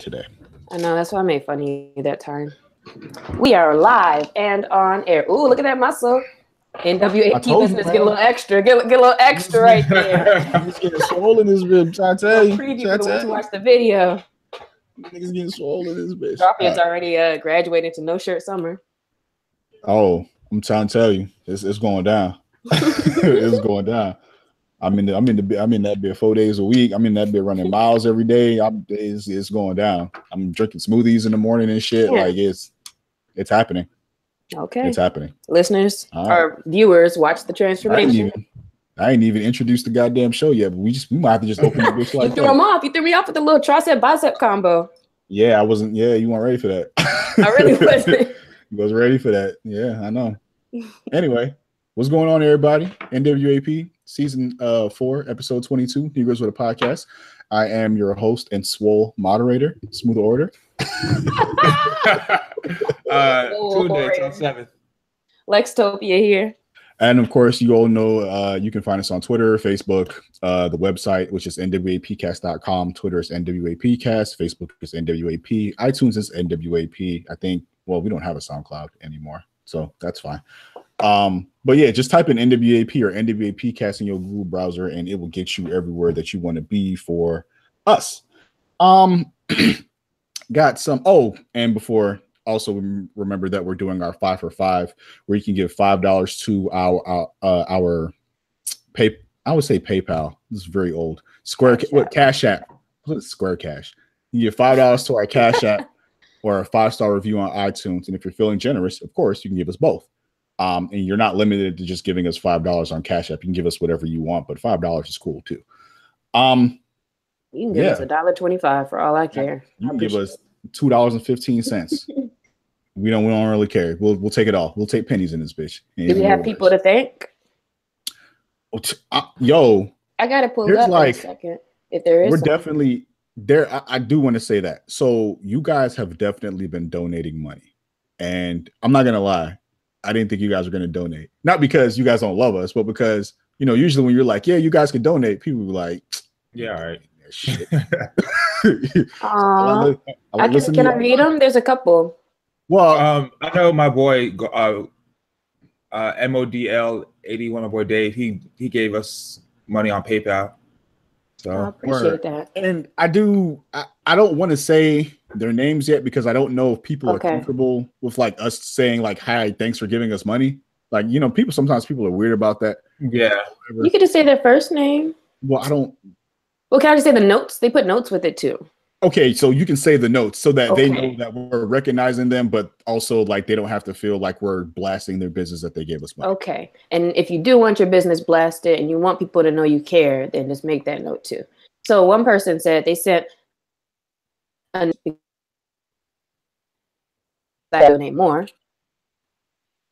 today. I know, that's why I made fun of you that time. We are live and on air. Ooh, look at that muscle. NWAP business, get a little extra. Get a little extra right there. Niggas getting swollen this bitch. I tell you. Preview for the ones who watch the video. Niggas getting swollen this bitch. Drophead's already graduated to no shirt summer. Oh, I'm trying to tell you, it's going down. It's going down. I'm in that bit 4 days a week. I'm in that bit running miles every day. It's going down. I'm drinking smoothies in the morning and shit. Yeah. Like it's happening. Okay, it's happening. Listeners or viewers, watch the transformation. I ain't even introduced the goddamn show yet, but we might have to just open the bitch like that. You threw me off with the little tricep bicep combo. Yeah, I wasn't. Yeah, you weren't ready for that. I really wasn't. You was ready for that. Yeah, I know. Anyway, what's going on, everybody? NWAP season 4, episode 22, Negroes with a Podcast. I am your host and swole moderator, Smooth Order. Tuesday till 7th. Lextopia here. And of course, you all know you can find us on Twitter, Facebook, the website, which is nwapcast.com. Twitter is nwapcast. Facebook is NWAP. iTunes is NWAP. I think, well, we don't have a SoundCloud anymore, so that's fine. But yeah, just type in NWAP or NWAPcast in your Google browser, and it will get you everywhere that you want to be for us. Got some. Oh, and before. Also, remember that we're doing our 5 for 5, where you can give $5 to our pay. I would say PayPal. This is very old. Cash App. Square Cash. You give $5 to our Cash App or a 5-star review on iTunes. And if you're feeling generous, of course, you can give us both. And you're not limited to just giving us $5 on Cash App. You can give us whatever you want, but $5 is cool too. You can give us $1.25 for all I care. You can give us $2.15. We don't really care. We'll take it all. We'll take pennies in this bitch. Do we have people to thank? Yo, I gotta pull up in a second. If there is, we're definitely there. I do want to say that. So you guys have definitely been donating money, and I'm not gonna lie. I didn't think you guys were gonna donate. Not because you guys don't love us, but because usually when you're like, yeah, you guys can donate, people be like, yeah, all right. Shit. Can I read them? There's a couple. Well, I know my boy MODL 81, my boy Dave. He gave us money on PayPal. So I appreciate that. And I don't want to say their names yet because I don't know if people are comfortable with like us saying like, "Hi, thanks for giving us money." Like sometimes people are weird about that. Yeah, you could just say their first name. Well, I don't. Well, can I just say the notes? They put notes with it too. Okay, so you can say the notes so that they know that we're recognizing them, but also like they don't have to feel like we're blasting their business that they gave us money. Okay, and if you do want your business blasted and you want people to know you care, then just make that note too. So one person said they sent I donate more.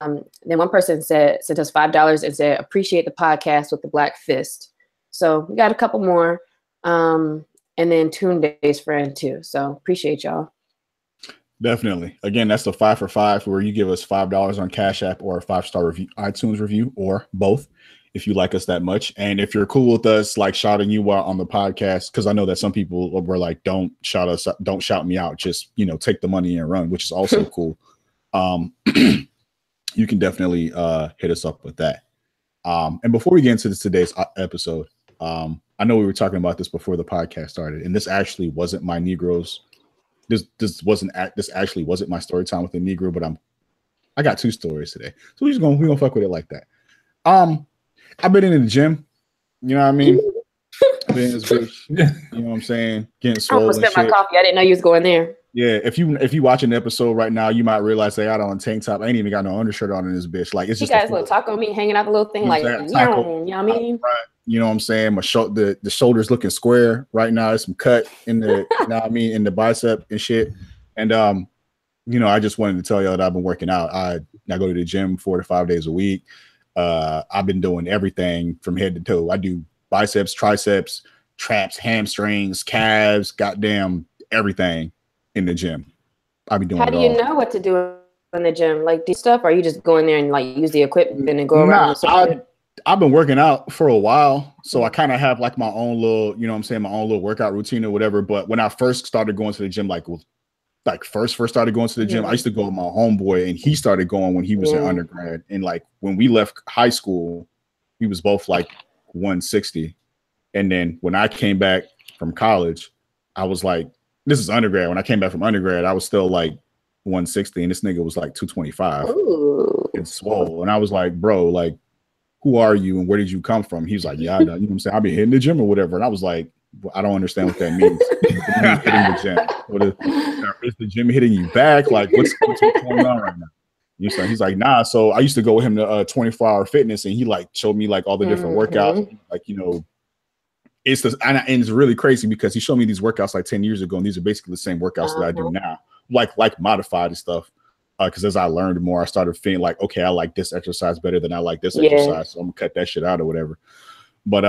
Then one person sent us $5 and said appreciate the podcast with the black fist. So we got a couple more. And then Tunde's friend too. So appreciate y'all. Definitely. Again, that's the 5 for 5 where you give us $5 on Cash App or a 5-star review, iTunes review, or both if you like us that much. And if you're cool with us like shouting you out on the podcast, because I know that some people were like, don't shout us up, don't shout me out, just take the money and run, which is also cool. You can definitely hit us up with that. And before we get into today's episode, I know we were talking about this before the podcast started, and this actually wasn't my Negroes. This actually wasn't my story time with the Negro, but I got 2 stories today, so we're gonna fuck with it like that. I've been in the gym, you know what I mean? I've been in this bitch, you know what I'm saying? Getting swole. I almost spit my coffee. I didn't know you was going there. Yeah, if you watch an episode right now, you might realize they got on a tank top. I ain't even got no undershirt on in this bitch. Like it's just you guys little taco meat hanging out the little thing, like you know what I mean? You know what I'm saying? The shoulders looking square right now. There's some cut in the you know what I mean, in the bicep and shit. And I just wanted to tell y'all that I've been working out. I go to the gym 4 to 5 days a week. I've been doing everything from head to toe. I do biceps, triceps, traps, hamstrings, calves, goddamn everything in the gym. I've been doing How do you know what to do in the gym? Like do stuff, or are you just going there and like use the equipment and go around? I've been working out for a while, so I kind of have like my own little, you know what I'm saying, my own little workout routine or whatever. But when I first started going to the gym, like first started going to the gym, I used to go with my homeboy, and he started going when he was in undergrad. And like when we left high school, we was both like 160. And then when I came back from college, I was like, this is undergrad. When I came back from undergrad, I was still like 160, and this nigga was like 225. Ooh. It's swole. And I was like, bro, like, who are you and where did you come from? He was like, yeah, I know. You know what I'm saying? I'll be hitting the gym or whatever. And I was like, well, I don't understand what that means. Hitting the gym. Is the gym hitting you back? Like, what's going on right now? You know, he's like, nah. So I used to go with him to 24-hour fitness, and he like showed me like all the different workouts. Like, you know, and it's really crazy because he showed me these workouts like 10 years ago, and these are basically the same workouts that I do now, like modified and stuff. Because as I learned more, I started feeling like, okay, I like this exercise better than I like this exercise, so I'm gonna cut that shit out or whatever. But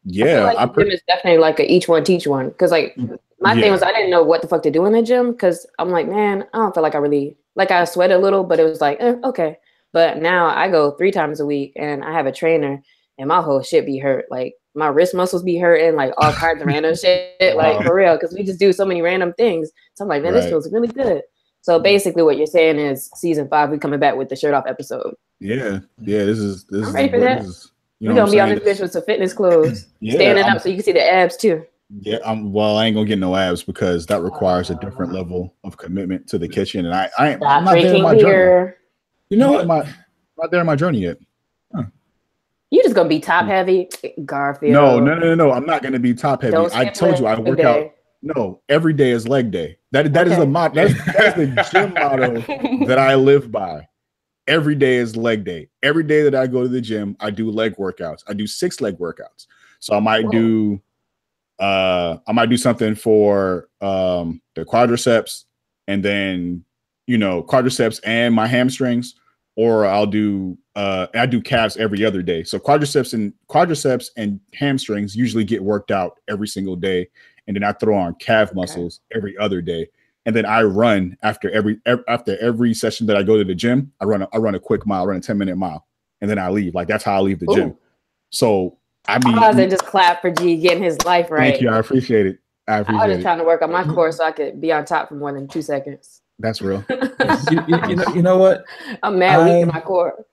yeah, I feel like the gym is definitely like a each one teach one. Because like my thing was I didn't know what the fuck to do in the gym because I'm like, man, I don't feel like I really like I sweat a little, but it was like okay. But now I go 3 times a week and I have a trainer, and my whole shit be hurt. Like my wrist muscles be hurting, like all kinds of random shit, like for real, because we just do so many random things. So I'm like, man, this feels really good. So basically, what you're saying is, season 5, we coming back with the shirt off episode. Yeah. This is. I'm ready for that. We're gonna be on this bitch with some fitness clothes, standing up so you can see the abs too. Yeah, well, I ain't gonna get no abs because that requires a different level of commitment to the kitchen, and I'm not there in my journey. You know what? Not there in my journey yet. You just gonna be top heavy, Garfield? No. I'm not gonna be top heavy. I told you I work out. No, every day is leg day. That is the motto. That's the gym motto that I live by. Every day is leg day. Every day that I go to the gym, I do leg workouts. I do 6 leg workouts. So I might do something for the quadriceps, and then quadriceps and my hamstrings, or I do calves every other day. So quadriceps and hamstrings usually get worked out every single day. And then I throw on calf muscles every other day. And then I run after every session that I go to the gym. I run a quick mile, run a 10-minute mile, and then I leave. Like that's how I leave the gym. So I just clap for G getting his life right. Thank you. I appreciate it. I was just trying to work on my core so I could be on top for more than 2 seconds. That's real. you know what? I'm mad weak in my core.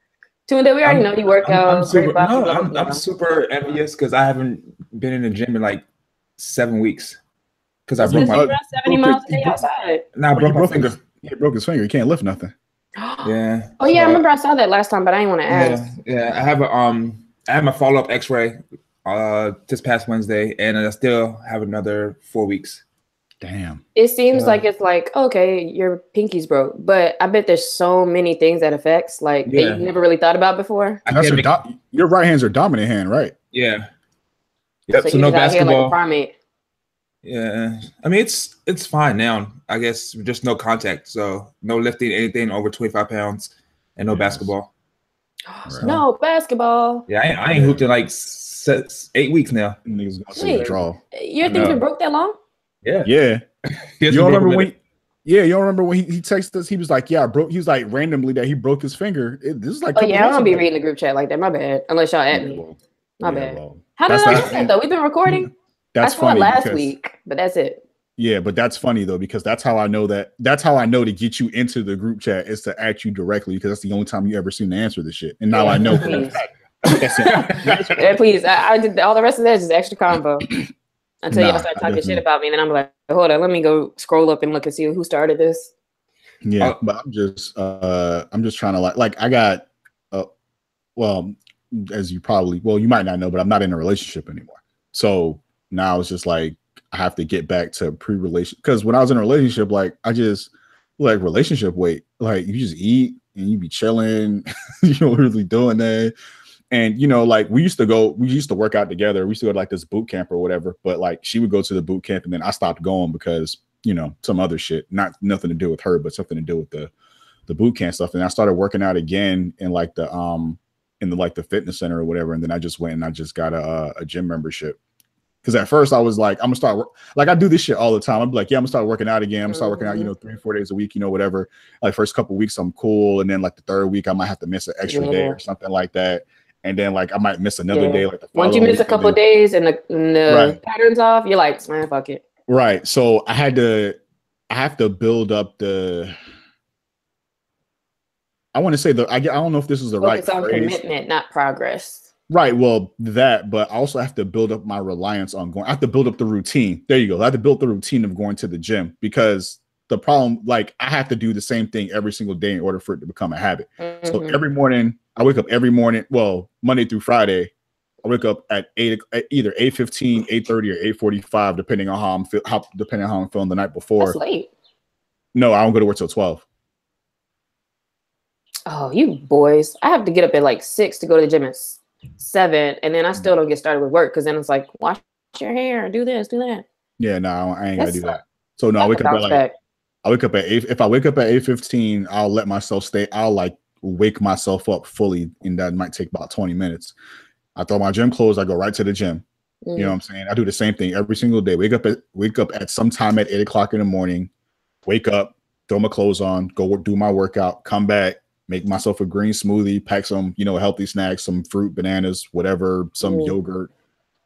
Tunde, we already know you work out. I'm super envious because I haven't been in the gym in like 7 weeks. Because I broke my 70 miles a day outside. Now I broke my finger. He broke his finger. He can't lift nothing. Yeah. Oh yeah, I remember I saw that last time, but I didn't want to ask. Yeah. I have my follow-up X-ray this past Wednesday, and I still have another 4 weeks. Damn. It seems like it's like, okay, your pinky's broke, but I bet there's so many things that affects that you never really thought about before. Your right hand's your dominant hand, right? Yeah. Yep. So no basketball. Like a primate. Yeah. I mean, it's fine now. I guess just no contact. So no lifting anything over 25 pounds and no basketball. No basketball. Yeah, I ain't hooped in like 8 weeks now. Niggas gonna draw. Your thing's been broke that long? Yeah. You don't remember when? You don't remember when he texted us? He was like, "Yeah, I broke." He was like randomly that he broke his finger. This is like. Oh yeah, I don't be reading the group chat like that. My bad. Unless y'all at me. My bad. How did I do that though? We've been recording. That's funny. Last week, but that's it. Yeah, but that's funny though because that's how I know that. That's how I know to get you into the group chat is to ask you directly because that's the only time you ever seem to answer the shit. And now I know. Please. Please, I did all the rest of that is just extra combo. Until y'all start talking shit about me, and then I'm like, hold on, let me go scroll up and look and see who started this. Yeah, but I'm just trying to like I got well, as you might not know, but I'm not in a relationship anymore. So now it's just like I have to get back to pre-relation because when I was in a relationship, like I just like relationship weight, like you just eat and you be chilling, you know, really doing that. And, you know, like we used to work out together. We used to go to like this boot camp or whatever, but like she would go to the boot camp and then I stopped going because, you know, some other shit, nothing to do with her, but something to do with the boot camp stuff. And I started working out again in like the fitness center or whatever. And then I just went and I just got a gym membership. Cause at first I was like, I'm gonna start like I do this shit all the time. I'm like, yeah, I'm gonna start working out again. I'm gonna start working out, you know, 3-4 days a week, you know, whatever. Like first couple of weeks I'm cool. And then like the third week I might have to miss an extra day or something like that. and then like I might miss another day. Like the once you miss a couple of days and the pattern's off, you're like, man, fuck it. Right. So I have to build up the. I want to say I don't know if this is the right phrase. Commitment, not progress. Right. Well, that, but I also have to build up my reliance on going. I have to build up the routine. There you go. I have to build the routine of going to the gym, because the problem, like, I have to do the same thing every single day in order for it to become a habit. Mm-hmm. So every morning, I wake up every morning. Well, Monday through Friday, I wake up at either 8:15, 8:30, or 8:45, depending on how I'm feeling the night before. That's late. No, I don't go to work till 12. Oh, you boys! I have to get up at like 6 to go to the gym at 7, and then I still don't get started with work because then it's like wash your hair, do this, do that. Yeah, no, I ain't gotta do that. So no, I wake up at 8. If I wake up at 8:15, I'll let myself stay. I'll like wake myself up fully, and that might take about 20 minutes. I throw my gym clothes. I go right to the gym. You know what I'm saying? I do the same thing every single day. Wake up at some time at 8 o'clock in the morning. Wake up, throw my clothes on, go do my workout, come back, make myself a green smoothie, pack some, healthy snacks, some fruit, bananas, whatever, some yogurt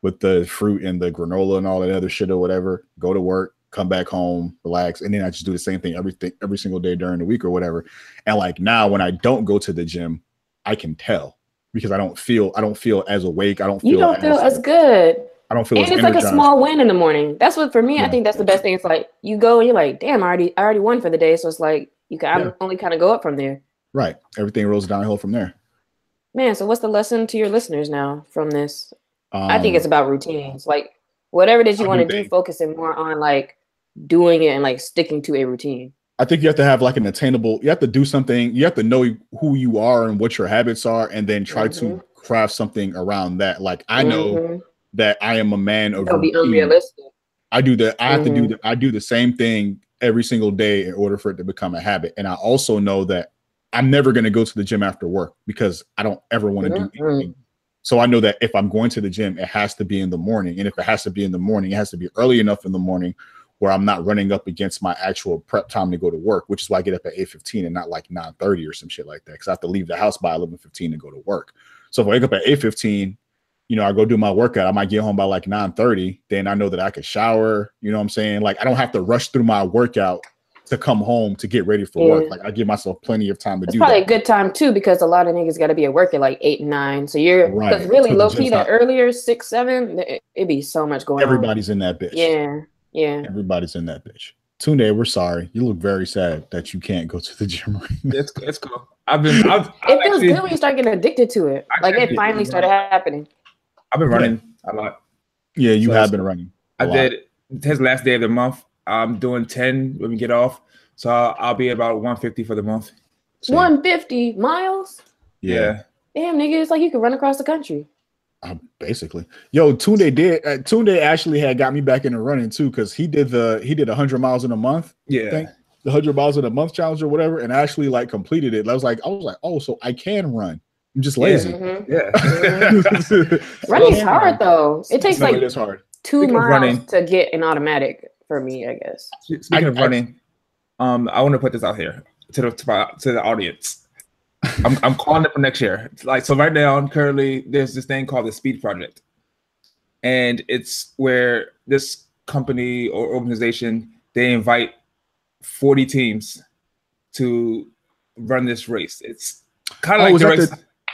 with the fruit and the granola and all that other shit or whatever. Go to work, come back home, relax, and then I just do the same thing every single day during the week or whatever. And like now, when I don't go to the gym, I can tell because I don't feel as awake. You don't feel as good. I don't feel and as it's energized. Like a small win in the morning. That's what for me. Yeah. I think that's the best thing. It's like you go and you're like, damn, I already won for the day. So it's like you can only kind of go up from there. Right. Everything rolls downhill from there. Man, so what's the lesson to your listeners now from this? I think it's about routines. Like whatever that you want to do, focusing more on like doing it and like sticking to a routine. I think you have to have like an attainable, you have to do something. You have to know who you are and what your habits are, and then try to craft something around that. Like I know that I am a man of routine. Be unrealistic. I do that. I have to do I do the same thing every single day in order for it to become a habit. And I also know that I'm never going to go to the gym after work because I don't ever want to do anything. So I know that if I'm going to the gym, it has to be in the morning. And if it has to be in the morning, it has to be early enough in the morning where I'm not running up against my actual prep time to go to work, which is why I get up at 8:15 and not like 9:30 or some shit like that. Because I have to leave the house by 11:15 to go to work. So if I wake up at 8:15, I go do my workout. I might get home by like 9:30. Then I know that I could shower. You know what I'm saying? Like I don't have to rush through my workout to come home to get ready for work. Like I give myself plenty of time to do that. It's probably a good time too, because a lot of niggas got to be at work at like 8 and 9. So you're because really low key that earlier 6, 7, it'd be so much going on. Everybody's in that bitch. Yeah. Everybody's in that bitch. Tunde, we're sorry. You look very sad that you can't go to the gym right now. It's cool. It feels good when you start getting addicted to it. Like it finally started happening. I've been running a lot. Yeah, you have been running. I did his last day of the month. I'm doing 10 when we get off. So I'll be about 150 for the month. 150 miles? Yeah. Damn, nigga, it's like you can run across the country. Basically. Yo, Tunde actually had got me back into running too, because he did 100 miles in a month. Yeah. The 100 miles in a month challenge or whatever, and actually like completed it. I was like, oh, so I can run. I'm just lazy. Running's hard though. It takes like it is hard. 2 miles to get an automatic for me, I guess. Speaking of running, I want to put this out here to the audience. I'm calling it for next year. Like so, right now, currently, there's this thing called the Speed Project, and it's where this company or organization they invite 40 teams to run this race. It's kind of like the race.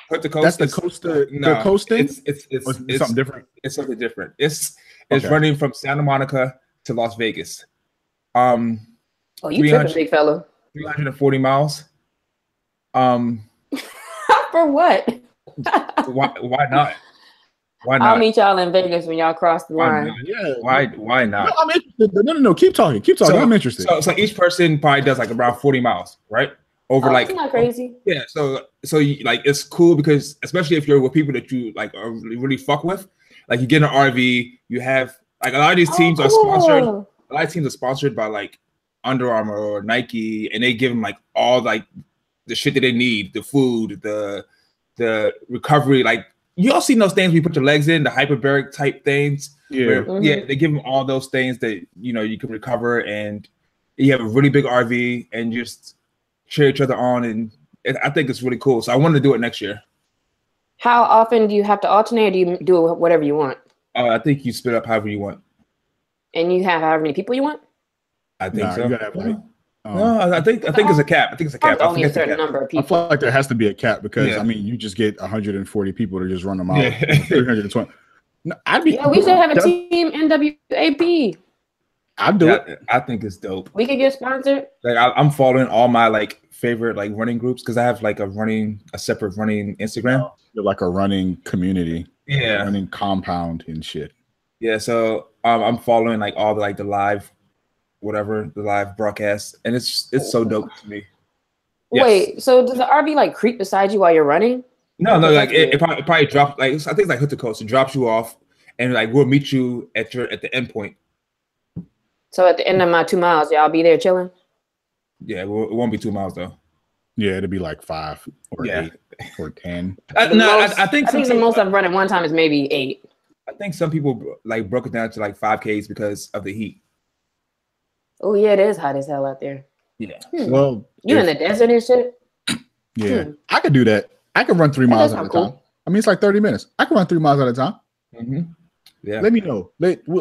The coast. That's the coast. The coast thing. It's something different. It's something different. It's running from Santa Monica to Las Vegas. Oh, you tripping, big fella. 340 miles. For what? Why not? Why not? I'll meet y'all in Vegas when y'all cross the line. Yeah. Why not? No, I'm interested. No. Keep talking. So, I'm interested. So each person probably does like around 40 miles, right? Over that's not crazy. Yeah. So you, like it's cool because especially if you're with people that you like are really fuck with, like you get an RV, you have like a lot of these teams are sponsored. A lot of teams are sponsored by like Under Armour or Nike, and they give them like all like the shit that they need, the food, the recovery. Like you all seen those things we put your legs in, the hyperbaric type things. Yeah. Yeah, they give them all those things that you can recover, and you have a really big RV and just cheer each other on, and I think it's really cool. So I want to do it next year. How often do you have to alternate, or do you do whatever you want? I think you split up however you want. And you have however many people you want? I think so. You gotta have like. No, I think it's a cap. I think it's a cap. Only a certain number of people. I feel like there has to be a cap because I mean, you just get 140 people to just run them out. Yeah. 320. No, we should have a team NWAP. I'd do it. I think it's dope. We could get sponsored. Like I'm following all my like favorite like running groups because I have like a separate running Instagram. Like a running community. Yeah. Running compound and shit. Yeah. So I'm following like all the live whatever, the live broadcast, and it's so dope to me. Yes. Wait, so does the RV like creep beside you while you're running? No, like it probably drops, like I think it's like hook the coast. It drops you off, and like we'll meet you at the end point. So at the end of my 2 miles, y'all be there chilling? Yeah, it won't be 2 miles though. Yeah, it'll be like 5 or 8 or 10. I think the most I've run at one time is maybe 8. I think some people like broke it down to like 5Ks because of the heat. Oh yeah, it is hot as hell out there. Yeah. Well, you in the desert and shit? Yeah. I could do that. I could run 3 miles at a time. I mean, it's like 30 minutes. I can run 3 miles at a time. Mm-hmm. Yeah. Let me know.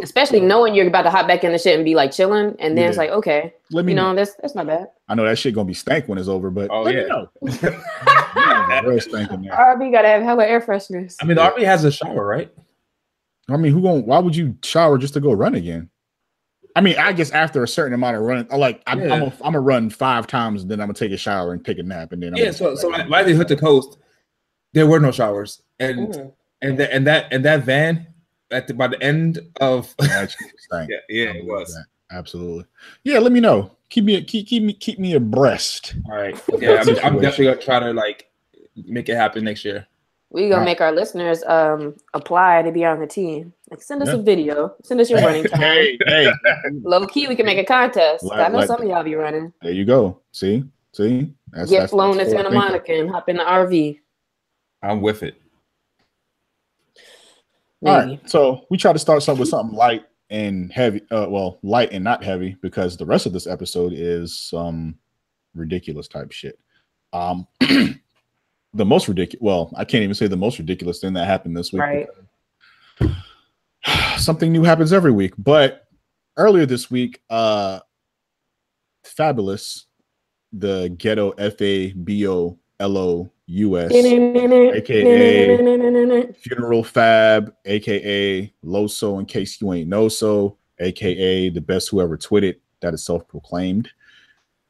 Especially knowing you're about to hop back in the shit and be like chilling, and then it's like, okay, let me know. That's not bad. I know that shit gonna be stank when it's over, but let me know. Real stank in there. RV gotta have hella air freshness. I mean, the RV has a shower, right? I mean, why would you shower just to go run again? I mean, I guess after a certain amount of running, I'm gonna run 5 times, and then I'm gonna take a shower and take a nap, and then so while they hit the coast, there were no showers, and that van by the end of it was absolutely. Yeah, let me know. Keep me abreast. All right. Yeah, I'm definitely gonna try to like make it happen next year. We're gonna make our listeners apply to be on the team. Like, send us a video. Send us your running time. Hey. Low key, we can make a contest. I know some of y'all be running. There you go. See. Get flown to Santa Monica and hop in the RV. I'm with it. Maybe. All right. So we try to start with something light and heavy. Light and not heavy, because the rest of this episode is some ridiculous type shit. The most ridiculous. Well, I can't even say the most ridiculous thing that happened this week. Right. Something new happens every week, but earlier this week, Fabolous, the ghetto FABOLOUS, aka Funeral Fab, aka Loso, in case you ain't know so, aka the best who ever twitted, that is self-proclaimed,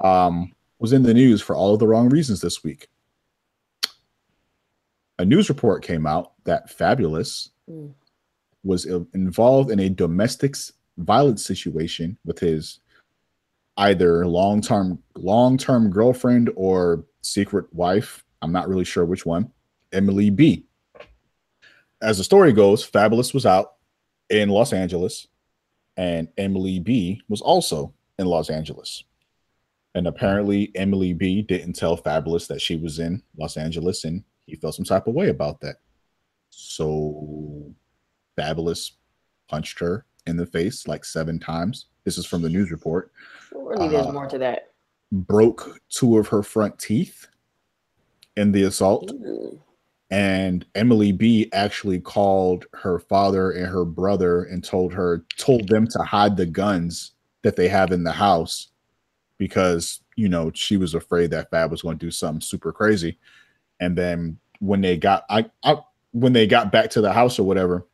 was in the news for all of the wrong reasons this week. A news report came out that Fabolous was involved in a domestic violence situation with his either long-term girlfriend or secret wife. I'm not really sure which one. Emily B. As the story goes, Fabolous was out in Los Angeles, and Emily B was also in Los Angeles. And apparently Emily B didn't tell Fabolous that she was in Los Angeles, and he felt some type of way about that. So Fabolous punched her in the face like 7 times. This is from the news report. Surely there's more to that. Broke 2 of her front teeth in the assault. Ooh. And Emily B actually called her father and her brother and told them to hide the guns that they have in the house, because, you know, she was afraid that Fab was going to do something super crazy. And then when they got back to the house or whatever,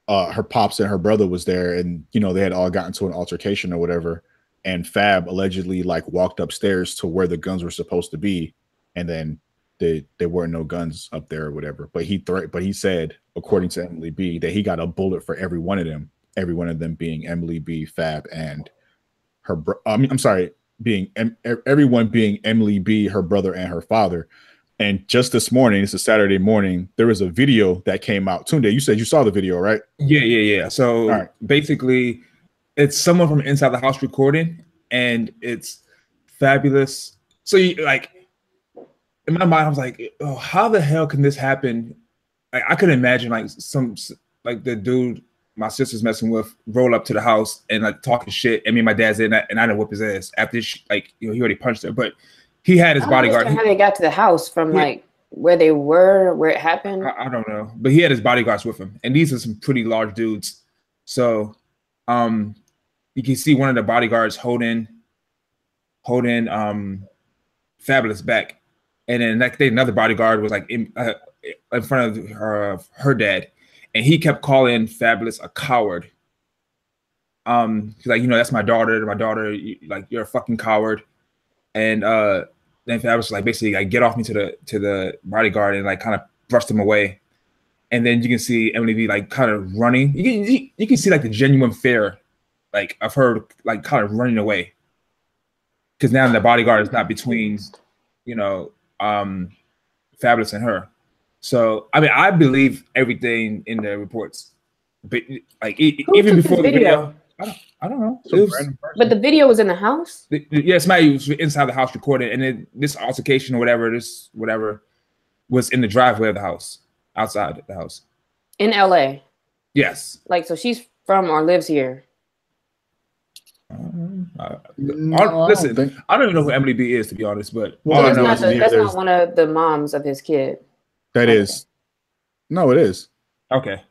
her pops and her brother was there, and, you know, they had all gotten to an altercation or whatever. And Fab allegedly like walked upstairs to where the guns were supposed to be, and then there weren't no guns up there or whatever. But he said, according to Emily B, that he got a bullet for every one of them being Emily B, Fab, and her. Everyone being Emily B, her brother, and her father. And just this morning, it's a Saturday morning, there was a video that came out. Tunde, you said you saw the video, right? Yeah. So basically, it's someone from inside the house recording, and it's Fabolous. So in my mind, I was like, oh, how the hell can this happen? Like, I could imagine the dude my sister's messing with roll up to the house and like talking shit. And me and my dad's in that, and I didn't whip his ass after he already punched her, but he had his bodyguard. How they got to the house from where they were, where it happened? I don't know, but he had his bodyguards with him, and these are some pretty large dudes. So, you can see one of the bodyguards holding Fabolous back, and then next day another bodyguard was like in front of her dad, and he kept calling Fabolous a coward. He's like, that's my daughter. You're a fucking coward. And then Fabolous was like, basically, like, get off me to the bodyguard, and like kind of brushed him away. And then you can see Emily B like kind of running. You can see like the genuine fear, like of her like kind of running away, because now the bodyguard is not between, Fabolous and her. So I mean, I believe everything in the reports, but like even before the video, I don't know. But the video was in the house. Yeah, somebody was inside the house recording, and then this altercation or whatever was in the driveway of the house, outside the house. In LA. Yes. Like, so she's from or lives here. Listen, I don't even know who Emily B is, to be honest, but that's not one of the moms of his kid. That is. No, it is. Okay.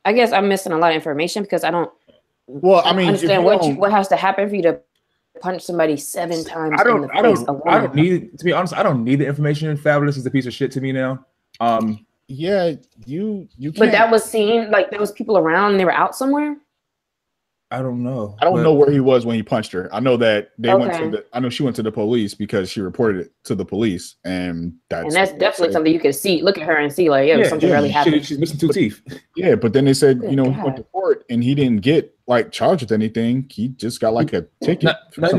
I guess I'm missing a lot of information because I don't. Well, I mean, understand what has to happen for you to punch somebody 7 times. I don't need, to be honest. I don't need the information. Fabolous is a piece of shit to me now. Yeah, you can't. But that was seen, like there was people around and they were out somewhere. I don't know. I don't know where he was when he punched her. I know that I know she went to the police because she reported it to the police, and that's definitely something you can see. Look at her and see, like, something really happened. She's missing 2 teeth. Yeah, but then they said, he went to court and he didn't get like charged with anything. He just got like a ticket. I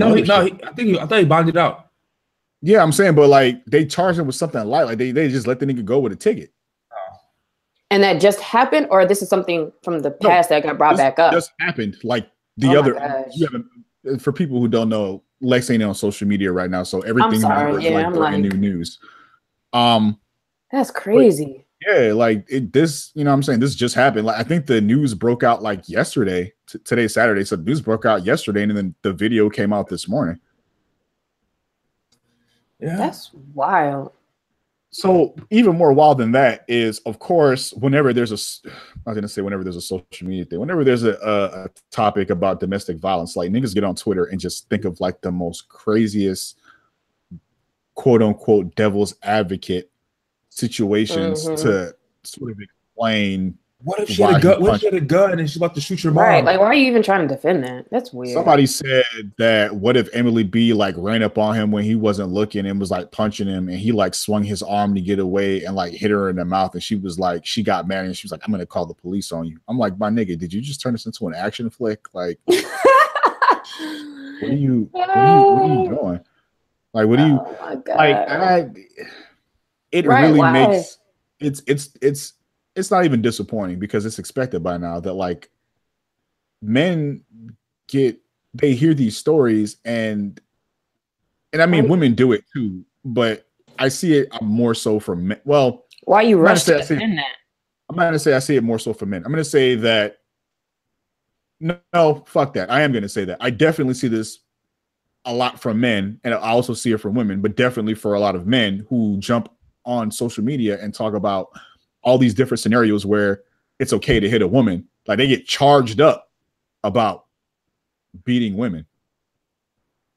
thought he bonded out. Yeah, I'm saying, but like they charged him with something light. Like they just let the nigga go with a ticket. And that just happened, or this is something from the past that got brought back up? Just happened. Like for people who don't know, Lex ain't on social media right now, so everything is like brand new news. That's crazy. Yeah, like this, I'm saying this just happened. Like I think the news broke out like yesterday. Today's Saturday, so the news broke out yesterday, and then the video came out this morning. Yeah, that's wild. So even more wild than that is, of course, whenever there's a social media thing, whenever there's a topic about domestic violence, like niggas get on Twitter and just think of like the most craziest, quote unquote, devil's advocate situations to sort of explain. What if she had a gun and she's about to shoot your mom? Right, like why are you even trying to defend that? That's weird. Somebody said that what if Emily B like ran up on him when he wasn't looking and was like punching him, and he like swung his arm to get away and like hit her in the mouth, and she was like, she got mad and she was like, I'm gonna call the police on you. I'm like, my nigga, did you just turn this into an action flick? Like what are you doing? Like what do you like? It really makes it's not even disappointing because it's expected by now that like men they hear these stories and I mean women do it too, but I see it more so for men. Well, why are you rushing to defend that? I'm not gonna say I see it more so for men. I'm gonna say that no, fuck that. I am gonna say that I definitely see this a lot from men, and I also see it from women, but definitely for a lot of men who jump on social media and talk about all these different scenarios where it's okay to hit a woman. Like they get charged up about beating women.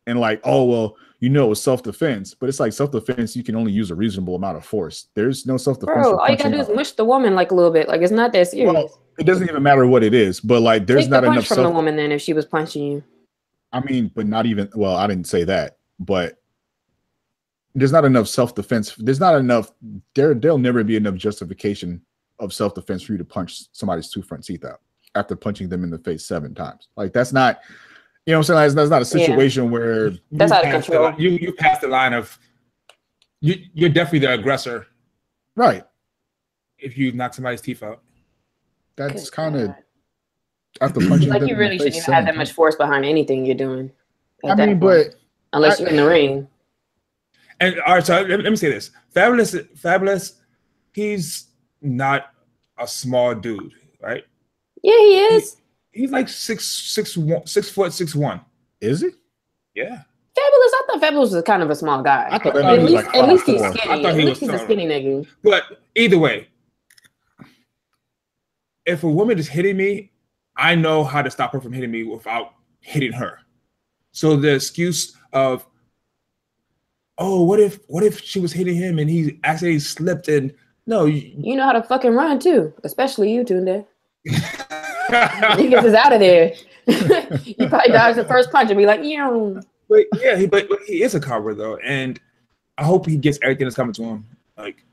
And like, oh, well, it's self-defense, but it's like self-defense. You can only use a reasonable amount of force. There's no self-defense. Bro, all you gotta do is mush the woman like a little bit. Like it's not that serious. Well, it doesn't even matter what it is, but like there's not enough from the woman then if she was punching you. I mean, but not even, well, I didn't say that, but there's not enough self-defense. There's not enough. There'll never be enough justification of self-defense for you to punch somebody's 2 front teeth out after punching them in the face 7 times. Like that's not, what I'm saying? That's not a situation where that's out of control. You pass the line of you're definitely the aggressor, right? If you knock somebody's teeth out, that's kind of after punching. Like you really shouldn't even have that much force behind anything you're doing. I mean, but unless you're in the ring. And all right, so let me say this: Fabolous, he's not a small dude, right? Yeah, he is. He's like 6'1". Is he? Yeah. Fabolous. I thought Fabolous was kind of a small guy. I thought that At nigga was least, like at least he's 5'4". skinny. I thought he At was least he's a tall. skinny nigga. But either way, if a woman is hitting me, I know how to stop her from hitting me without hitting her. So the excuse of, oh, what if she was hitting him and he accidentally slipped and no, You know how to fucking run too, especially you, Tunde. Niggas is out of there. You probably dodge the first punch and be like, yo. But yeah, but he is a coward though, and I hope he gets everything that's coming to him. Like,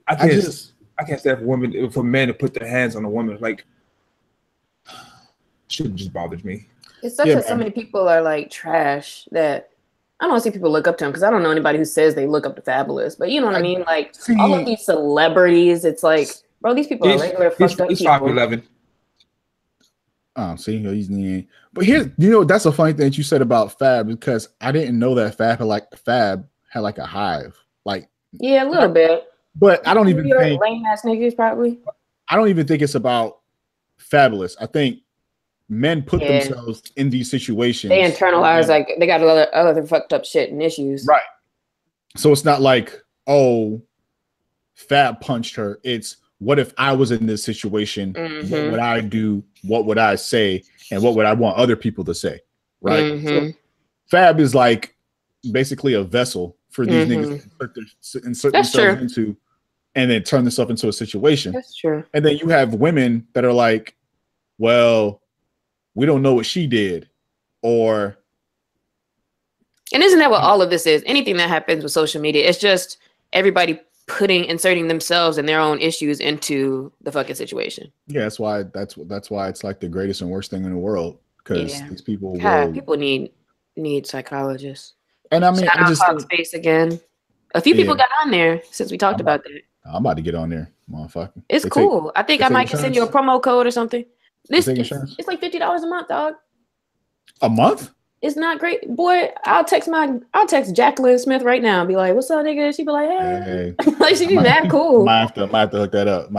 I can't stand for men to put their hands on a woman. Like, shit just bothers me. It's such that so many people are like trash that I don't see people look up to him because I don't know anybody who says they look up to Fabolous. But you know what I mean? Like all of these celebrities, it's like, bro, these people are regular fucked up people. 5'11". See, he's neat. But here's, that's a funny thing that you said about Fab, because I didn't know that Fab had like a hive. Like, yeah, a little bit. But I don't even think lame ass niggas probably. I don't even think it's about Fabolous. I think men put themselves in these situations. They internalize like they got other fucked up shit and issues. Right. So it's not like, oh, Fab punched her. It's, what if I was in this situation? Mm-hmm. What would I do? What would I say? And what would I want other people to say? Right. Mm-hmm. So Fab is like basically a vessel for these niggas to insert themselves into, and then turn themselves into a situation. That's true. And then you have women that are like, well, we don't know what she did, or. And isn't that what all of this is? Anything that happens with social media, it's just everybody inserting themselves and their own issues into the fucking situation. Yeah, that's why it's like the greatest and worst thing in the world, because these people people need psychologists. And I mean, I just Space again. A few people got on there since we talked about that. I'm about to get on there, motherfucker. It's cool. I think I might send you a promo code or something. It's like $50 a month, dog. A month? It's not great, boy. I'll text Jacqueline Smith right now and be like, "What's up, nigga?" She be like, "Hey." Like she be mad cool. Might have to hook that up.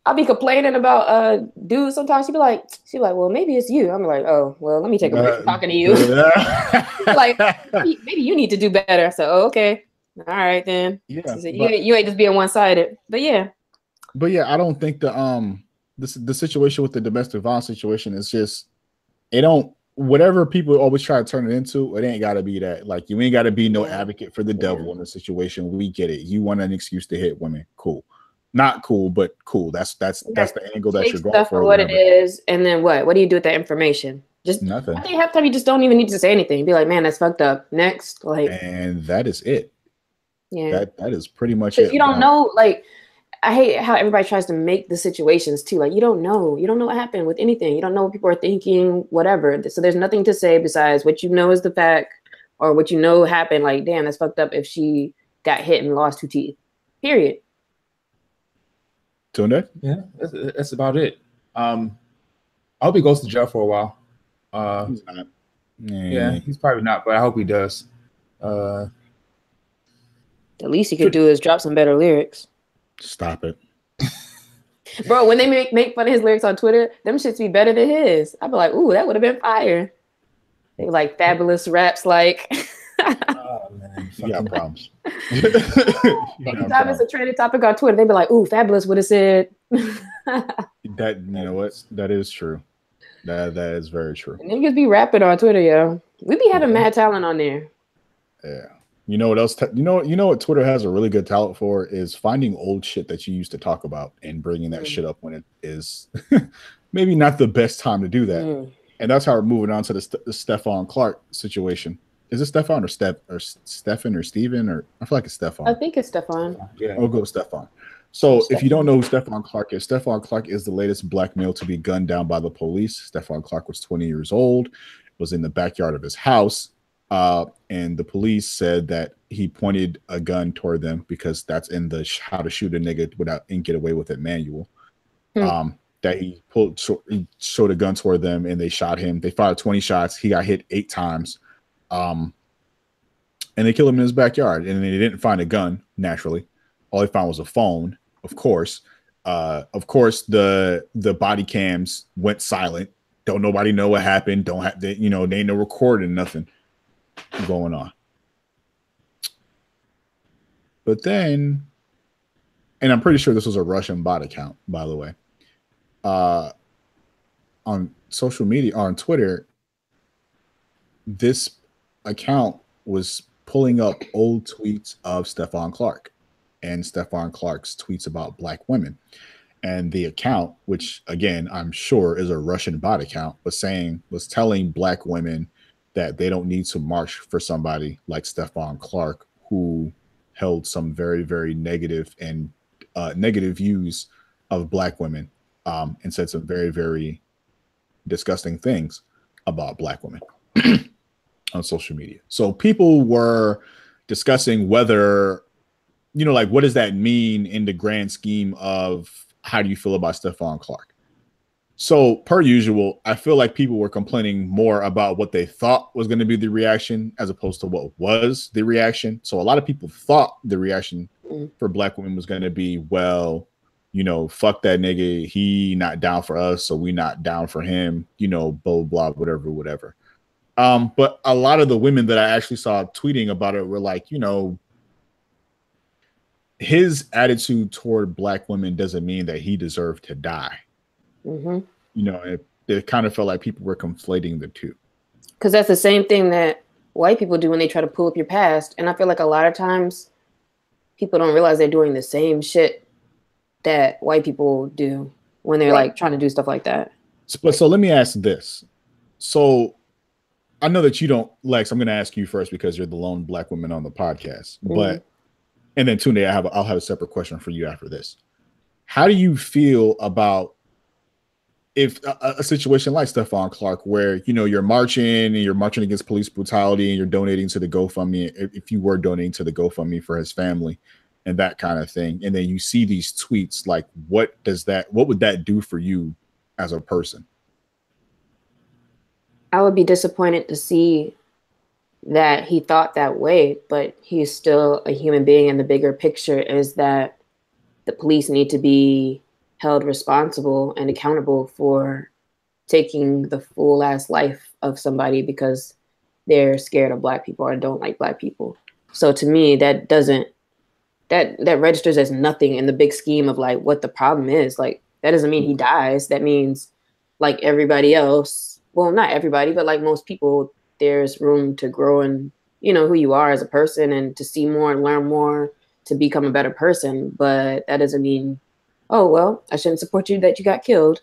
I'll be complaining about dudes sometimes. She be like, "Well, maybe it's you." I'm like, "Oh, well, let me take a break from talking to you." Like, maybe you need to do better. So, okay, all right then. Yeah, you ain't just being one sided. But yeah, I don't think the situation with the domestic violence situation is just whatever people always try to turn it into, it ain't got to be that. Like, you ain't got to be no advocate for the devil in the situation. We get it. You want an excuse to hit women. Cool. Not cool, but cool. That's the angle that you're going for. What it is, and then what do you do with that information? Just nothing. I think half the time you just don't even need to say anything. Be like, man, that's fucked up. Next, like, and that is it. Yeah, that is pretty much it. You don't know, like, I hate how everybody tries to make the situations too. Like, you don't know what happened with anything. You don't know what people are thinking, whatever. So there's nothing to say besides what you know is the fact, or what you know happened. Like, damn, that's fucked up if she got hit and lost 2 teeth. Period. Tunde? Yeah, that's about it. I hope he goes to jail for a while. He's not. Yeah, he's probably not, but I hope he does. The least he could do is drop some better lyrics. Stop it. Bro, when they make fun of his lyrics on Twitter, them shits be better than his. I'd be like, ooh, that would have been fire. They like Fabolous raps like. Oh man, you got problems. Anytime it's a trending topic on Twitter, they'd be like, ooh, Fabolous would have said. That, you know what? That is true. That is very true. And niggas be rapping on Twitter, yo. We be having mad talent on there. Yeah. You know what else? You know what Twitter has a really good talent for is finding old shit that you used to talk about and bringing that shit up when it is maybe not the best time to do that. And that's how we're moving on to the Stephon Clark situation. Is it Stephon or Stephen or Steven, or I feel like it's Stephon. I think it's Stephon. Yeah, I'll go with Stephon. So if you don't know who Stephon Clark is the latest black male to be gunned down by the police. Stephon Clark was 20 years old, was in the backyard of his house. And the police said that he pointed a gun toward them because that's in the how to shoot a nigga without and get away with it manual. That he showed a gun toward them and they shot him. They fired 20 shots. He got hit 8 times. And they killed him in his backyard. And they didn't find a gun, naturally. All they found was a phone, of course. The body cams went silent. Don't nobody know what happened. They ain't no recording, nothing. going on. But then, and I'm pretty sure this was a Russian bot account, by the way. On social media, on Twitter, this account was pulling up old tweets of Stephon Clark and Stephon Clark's tweets about Black women. And the account, which again, I'm sure is a Russian bot account, was telling Black women that they don't need to march for somebody like Stephon Clark, who held some very, very negative and negative views of Black women, and said some very, very disgusting things about Black women on social media. So people were discussing whether, like, what does that mean in the grand scheme of how do you feel about Stephon Clark? So per usual, I feel like people were complaining more about what they thought was going to be the reaction as opposed to what was the reaction. So a lot of people thought the reaction for Black women was going to be, well, fuck that nigga. He not down for us, so we not down for him, blah, blah, whatever. But a lot of the women that I actually saw tweeting about it were like, his attitude toward Black women doesn't mean that he deserved to die. It kind of felt like people were conflating the two. Because that's the same thing that white people do when they try to pull up your past. And I feel like a lot of times people don't realize they're doing the same shit that white people do when they're like trying to do stuff like that. So let me ask this. So I know that you don't, Lex, I'm going to ask you first because you're the lone Black woman on the podcast. But, and then Tunde, I'll have a separate question for you after this. How do you feel about if a situation like Stephon Clark, where, you're marching and you're marching against police brutality and you're donating to the GoFundMe, if you were donating to the GoFundMe for his family and that kind of thing, and then you see these tweets, like, what would that do for you as a person? I would be disappointed to see that he thought that way, but he's still a human being. And the bigger picture is that the police need to be held responsible and accountable for taking the full ass life of somebody because they're scared of Black people or don't like Black people. So to me, that registers as nothing in the big scheme of like what the problem is. Like, that doesn't mean he dies. That means, like everybody else, well, not everybody, but like most people, there's room to grow in, who you are as a person and to see more and learn more to become a better person. But that doesn't mean, oh, well, I shouldn't support you that you got killed,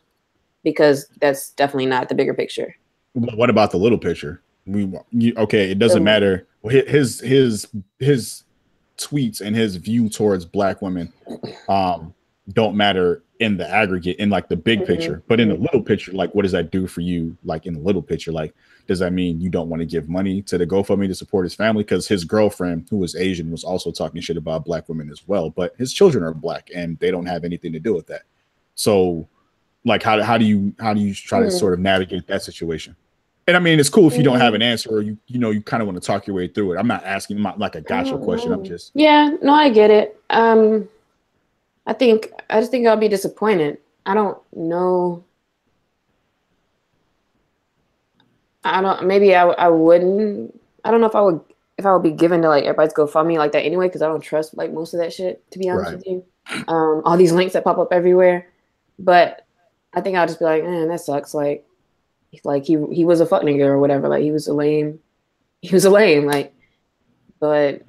because that's definitely not the bigger picture. What about the little picture? It doesn't matter. His tweets and his view towards Black women don't matter in the aggregate, in like the big picture, but in the little picture, like, what does that do for you? Like, in the little picture, like, does that mean you don't want to give money to the GoFundMe to support his family? Because his girlfriend, who was Asian, was also talking shit about Black women as well, but his children are Black and they don't have anything to do with that. So like, how do you try to sort of navigate that situation? And I mean, it's cool if you don't have an answer, or you kind of want to talk your way through it. I'm not asking like a gotcha question. I'm just, I get it. I just think I'll be disappointed. I don't know. Maybe I wouldn't. I don't know if I would be given to like everybody's GoFundMe like that anyway, because I don't trust like most of that shit, to be honest with you. All these links that pop up everywhere. But I think I'll just be like, man, that sucks. Like he was a fuck nigga or whatever. Like he was a lame. Like, but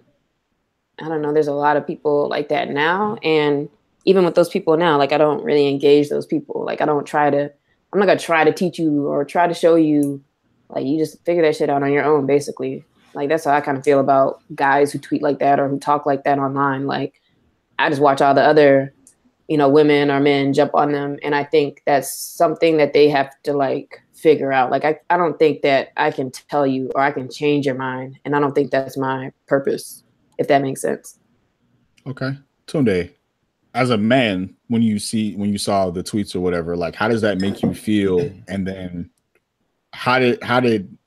I don't know. There's a lot of people like that now, and even with those people now, like I don't really engage those people. Like I'm not gonna try to teach you or try to show you. Like, you just figure that shit out on your own, basically. Like, that's how I kind of feel about guys who tweet like that or who talk like that online. Like, I just watch all the other, women or men jump on them. And I think that's something that they have to, like, figure out. Like, I don't think that I can tell you or I can change your mind. And I don't think that's my purpose, if that makes sense. Okay. Tunde, as a man, when you saw the tweets or whatever, like, how does that make you feel? And then how did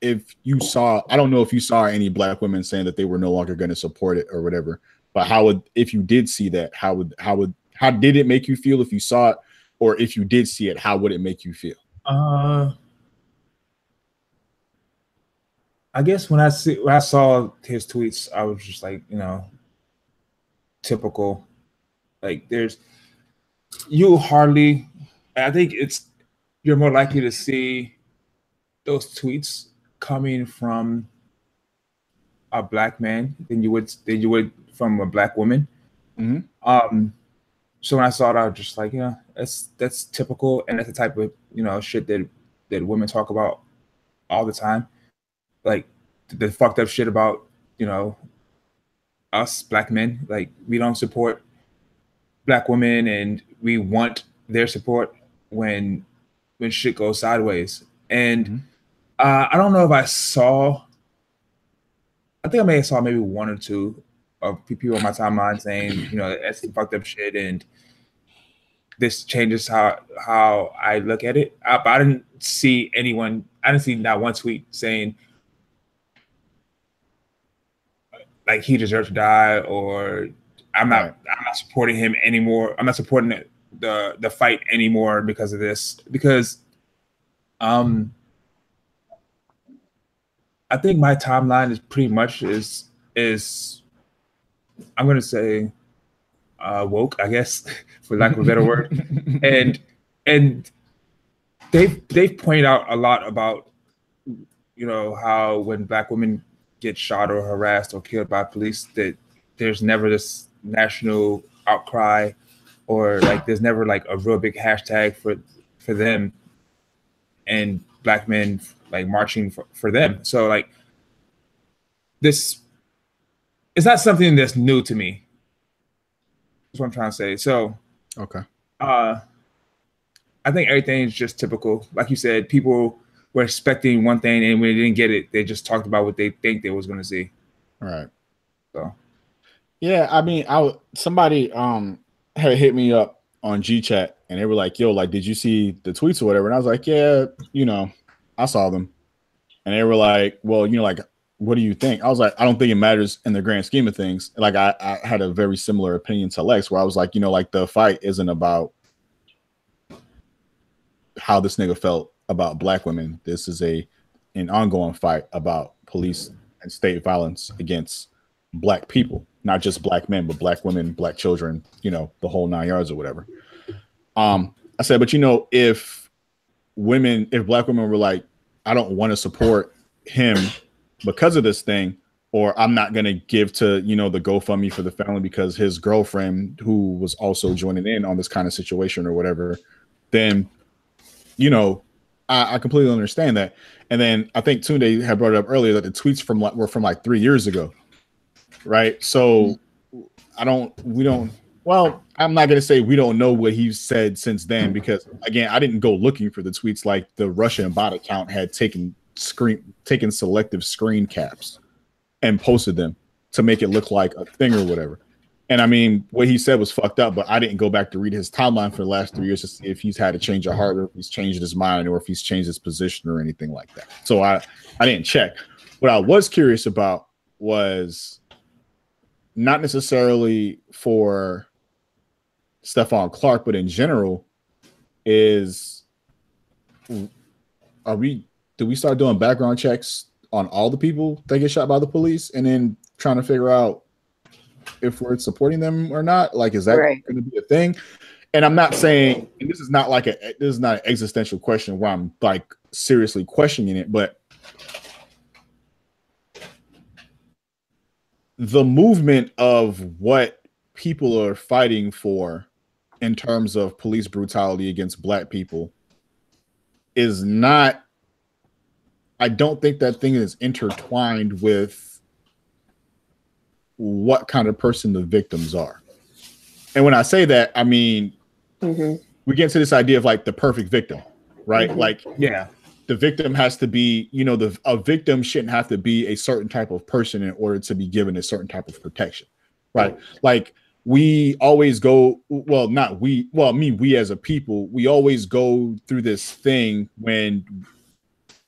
if you saw, I don't know if you saw any Black women saying that they were no longer going to support it or whatever, but if you did see that, how did it make you feel if you saw it? Or if you did see it, how would it make you feel? I I guess when I saw his tweets, I was just like, typical. Like I think you're more likely to see those tweets coming from a black man than you would from a black woman. Mm-hmm. So when I saw it, I was just like, yeah, that's typical, and that's the type of shit that women talk about all the time, like the fucked up shit about us black men. Like, we don't support black women, and we want their support when shit goes sideways. And I don't know if I think I may have saw maybe one or two of people on my timeline saying, that's some fucked up shit, and this changes how I look at it. But I didn't see not one tweet saying like he deserves to die, or I'm not supporting him anymore. I'm not supporting the fight anymore because of this. Because I think my timeline is pretty much is I'm gonna say woke, I guess, for lack of a better word. And they've pointed out a lot about how when black women get shot or harassed or killed by police, that there's never this national outcry, or like there's never like a real big hashtag for them and black men like marching for them. So like this, it's not something that's new to me. That's what I'm trying to say. So okay, I think everything is just typical. Like you said, people were expecting one thing, and when they didn't get it, they just talked about what they think they was going to see. all right. So yeah, I mean, somebody had hit me up on GChat, and they were like, yo, like, did you see the tweets or whatever? And I was like, yeah, I saw them. And they were like, well, like, what do you think? I was like, I don't think it matters in the grand scheme of things. Like, I had a very similar opinion to Lex, where I was like, like, the fight isn't about how this nigga felt about black women. This is an ongoing fight about police and state violence against black people, not just black men, but black women, black children, the whole 9 yards or whatever. I said, but if black women were like, I don't want to support him because of this thing, or I'm not going to give to, the GoFundMe for the family because his girlfriend, who was also joining in on this kind of situation or whatever, then, I completely understand that. And then I think Tunde had brought it up earlier that the tweets were from like 3 years ago. Right. So I'm not going to say we don't know what he said since then, because again, I didn't go looking for the tweets. Like, the Russian bot account had taken selective screen caps and posted them to make it look like a thing or whatever. And I mean, what he said was fucked up, but I didn't go back to read his timeline for the last 3 years to see if he's had a change of heart, or if he's changed his mind, or if he's changed his position or anything like that. So I didn't check. What I was curious about was not necessarily for Stephon Clark, but in general, is do we start doing background checks on all the people that get shot by the police, and then trying to figure out if we're supporting them or not? Like, is that going to be a thing? And I'm not saying, and this is not an existential question where I'm like seriously questioning it, but the movement of what people are fighting for in terms of police brutality against black people is not, I don't think that thing is intertwined with what kind of person the victims are. And when I say that, I mean, we get into this idea of like the perfect victim, right? Like, yeah, the victim has to be, a victim shouldn't have to be a certain type of person in order to be given a certain type of protection, right? Like, we always go, we as a people, we always go through this thing when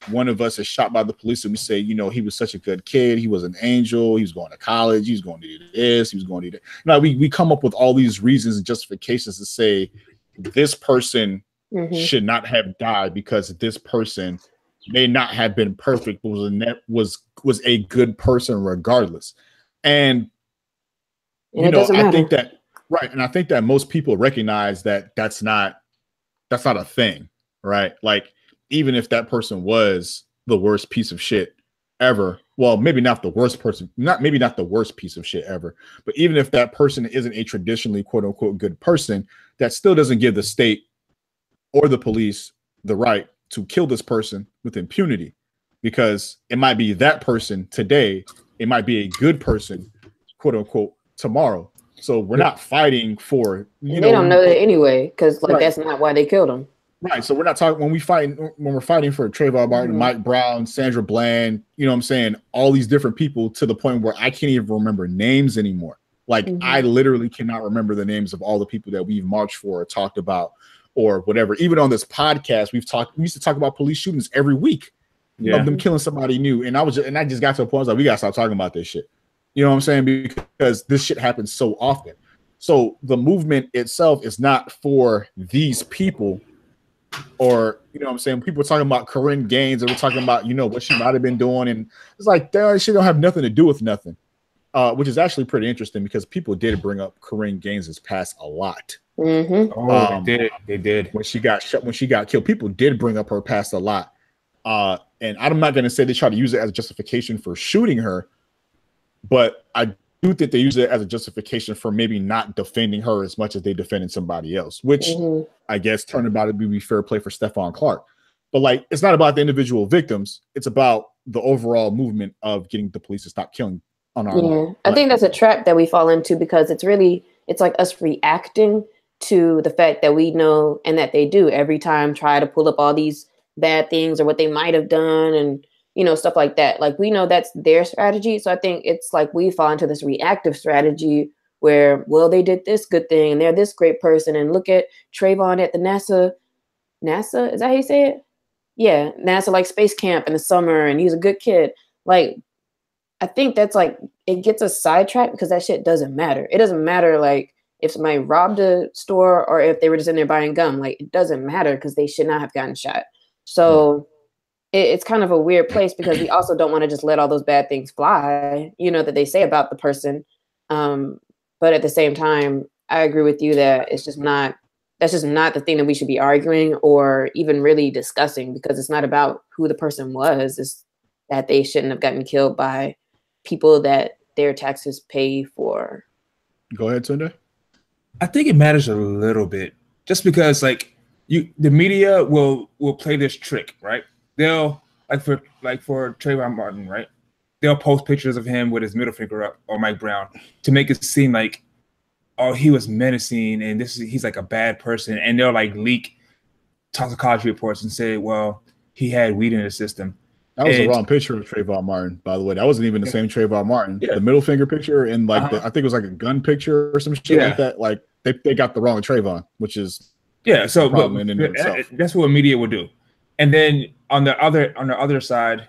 one of us is shot by the police and we say, he was such a good kid, he was an angel, he was going to college, he was going to do this, he was going to do that. Now we come up with all these reasons and justifications to say this person should not have died because this person may not have been perfect, but was was a good person regardless. And you know, I think that right, and I think that most people recognize that that's not a thing, right? Like, even if that person was the worst piece of shit ever, well, maybe not the worst person, maybe not the worst piece of shit ever, but even if that person isn't a traditionally quote unquote good person, that still doesn't give the state or the police the right to kill this person with impunity, because it might be that person today, it might be a good person, quote unquote, tomorrow. So we're not fighting for, they don't know that anyway, because like that's not why they killed him. Right. So we're not talking when we're fighting for Trayvon Martin, Mike Brown, Sandra Bland, you know what I'm saying? All these different people, to the point where I can't even remember names anymore. Like I literally cannot remember the names of all the people that we've marched for or talked about or whatever. Even on this podcast, we used to talk about police shootings every week of them killing somebody new. And I just got to a point, I was like, we gotta stop talking about this shit. You know what I'm saying? Because this shit happens so often. So the movement itself is not for these people. Or, you know what I'm saying? People are talking about Corinne Gaines, and we're talking about, what she might have been doing. And it's like, that shit don't have nothing to do with nothing, which is actually pretty interesting because people did bring up Corinne Gaines' past a lot. They did. When she got shot, when she got killed, people did bring up her past a lot. And I'm not going to say they try to use it as a justification for shooting her, but I do think they use it as a justification for maybe not defending her as much as they defended somebody else, which I guess turned about to be fair play for Stephon Clark. But like, it's not about the individual victims. It's about the overall movement of getting the police to stop killing unarmed. I think that's a trap that we fall into, because it's like us reacting to the fact that we know and that they do every time try to pull up all these bad things or what they might have done and stuff like that. Like, we know that's their strategy. So I think it's like we fall into this reactive strategy where, well, they did this good thing and they're this great person. And look at Trayvon at the NASA, is that how you say it? Yeah. NASA, like, space camp in the summer, and he's a good kid. Like, I think that's like, it gets us sidetracked because that shit doesn't matter. It doesn't matter, like, if somebody robbed a store or if they were just in there buying gum. Like, it doesn't matter because they should not have gotten shot. So it's kind of a weird place, because we also don't want to just let all those bad things fly, that they say about the person. But at the same time, I agree with you that that's just not the thing that we should be arguing or even really discussing, because it's not about who the person was. It's that they shouldn't have gotten killed by people that their taxes pay for. Go ahead, Sunday. I think it matters a little bit, just because like the media will play this trick, right? They'll for Trayvon Martin, right? They'll post pictures of him with his middle finger up, or Mike Brown, to make it seem like, oh, he was menacing and he's like a bad person, and they'll like leak toxicology reports and say, well, he had weed in his system. That was the wrong picture of Trayvon Martin, by the way. That wasn't even the same Trayvon Martin. The middle finger picture and like I think it was like a gun picture or some shit like that. Like they got the wrong Trayvon, which is so that's what media will do. And then on the other side,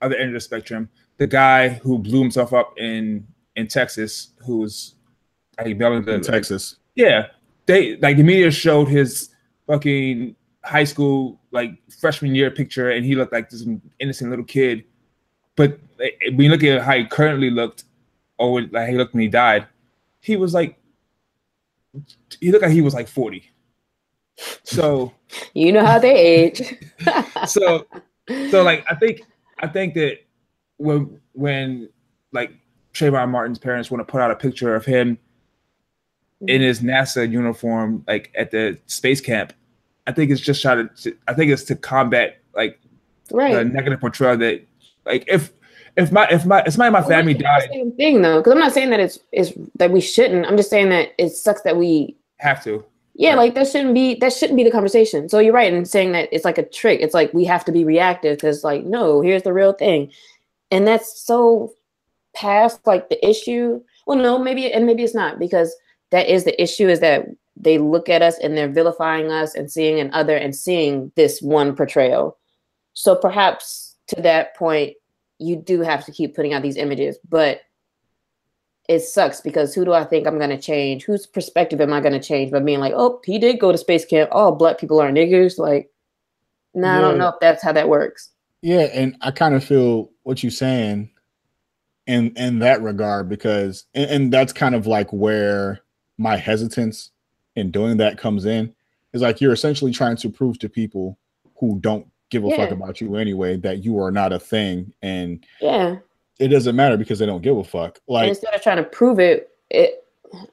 other end of the spectrum, the guy who blew himself up in Texas, who's in Texas. They like, the media showed his fucking high school like freshman year picture, and he looked like this innocent little kid. But when you look at how he currently looked, or like he looked when he died, he looked like he was like 40. So you know how they age. so like I think that when like Trayvon Martin's parents want to put out a picture of him in his NASA uniform, like at the space camp, I think it's just it's to combat like the negative portrayal that, like, if my family died. Same thing though, because I'm not saying that it's that we shouldn't. I'm just saying that it sucks that we have to. Yeah, like that shouldn't be the conversation. So you're right in saying that it's like a trick. It's like we have to be reactive because, like, no, here's the real thing, and that's so past like the issue. Well, no, maybe it's not, because that is the issue, is that they look at us and they're vilifying us and seeing an other and seeing this one portrayal. So perhaps to that point, you do have to keep putting out these images, but it sucks because who do I think I'm going to change? Whose perspective am I going to change by being like, oh, he did go to space camp. All black people are niggers. Like, I don't know if that's how that works. Yeah. And I kind of feel what you're saying. in that regard, because and that's kind of like where my hesitance in doing that comes in, is like you're essentially trying to prove to people who don't give a fuck about you anyway that you are not a thing, and it doesn't matter because they don't give a fuck. Like, and instead of trying to prove it,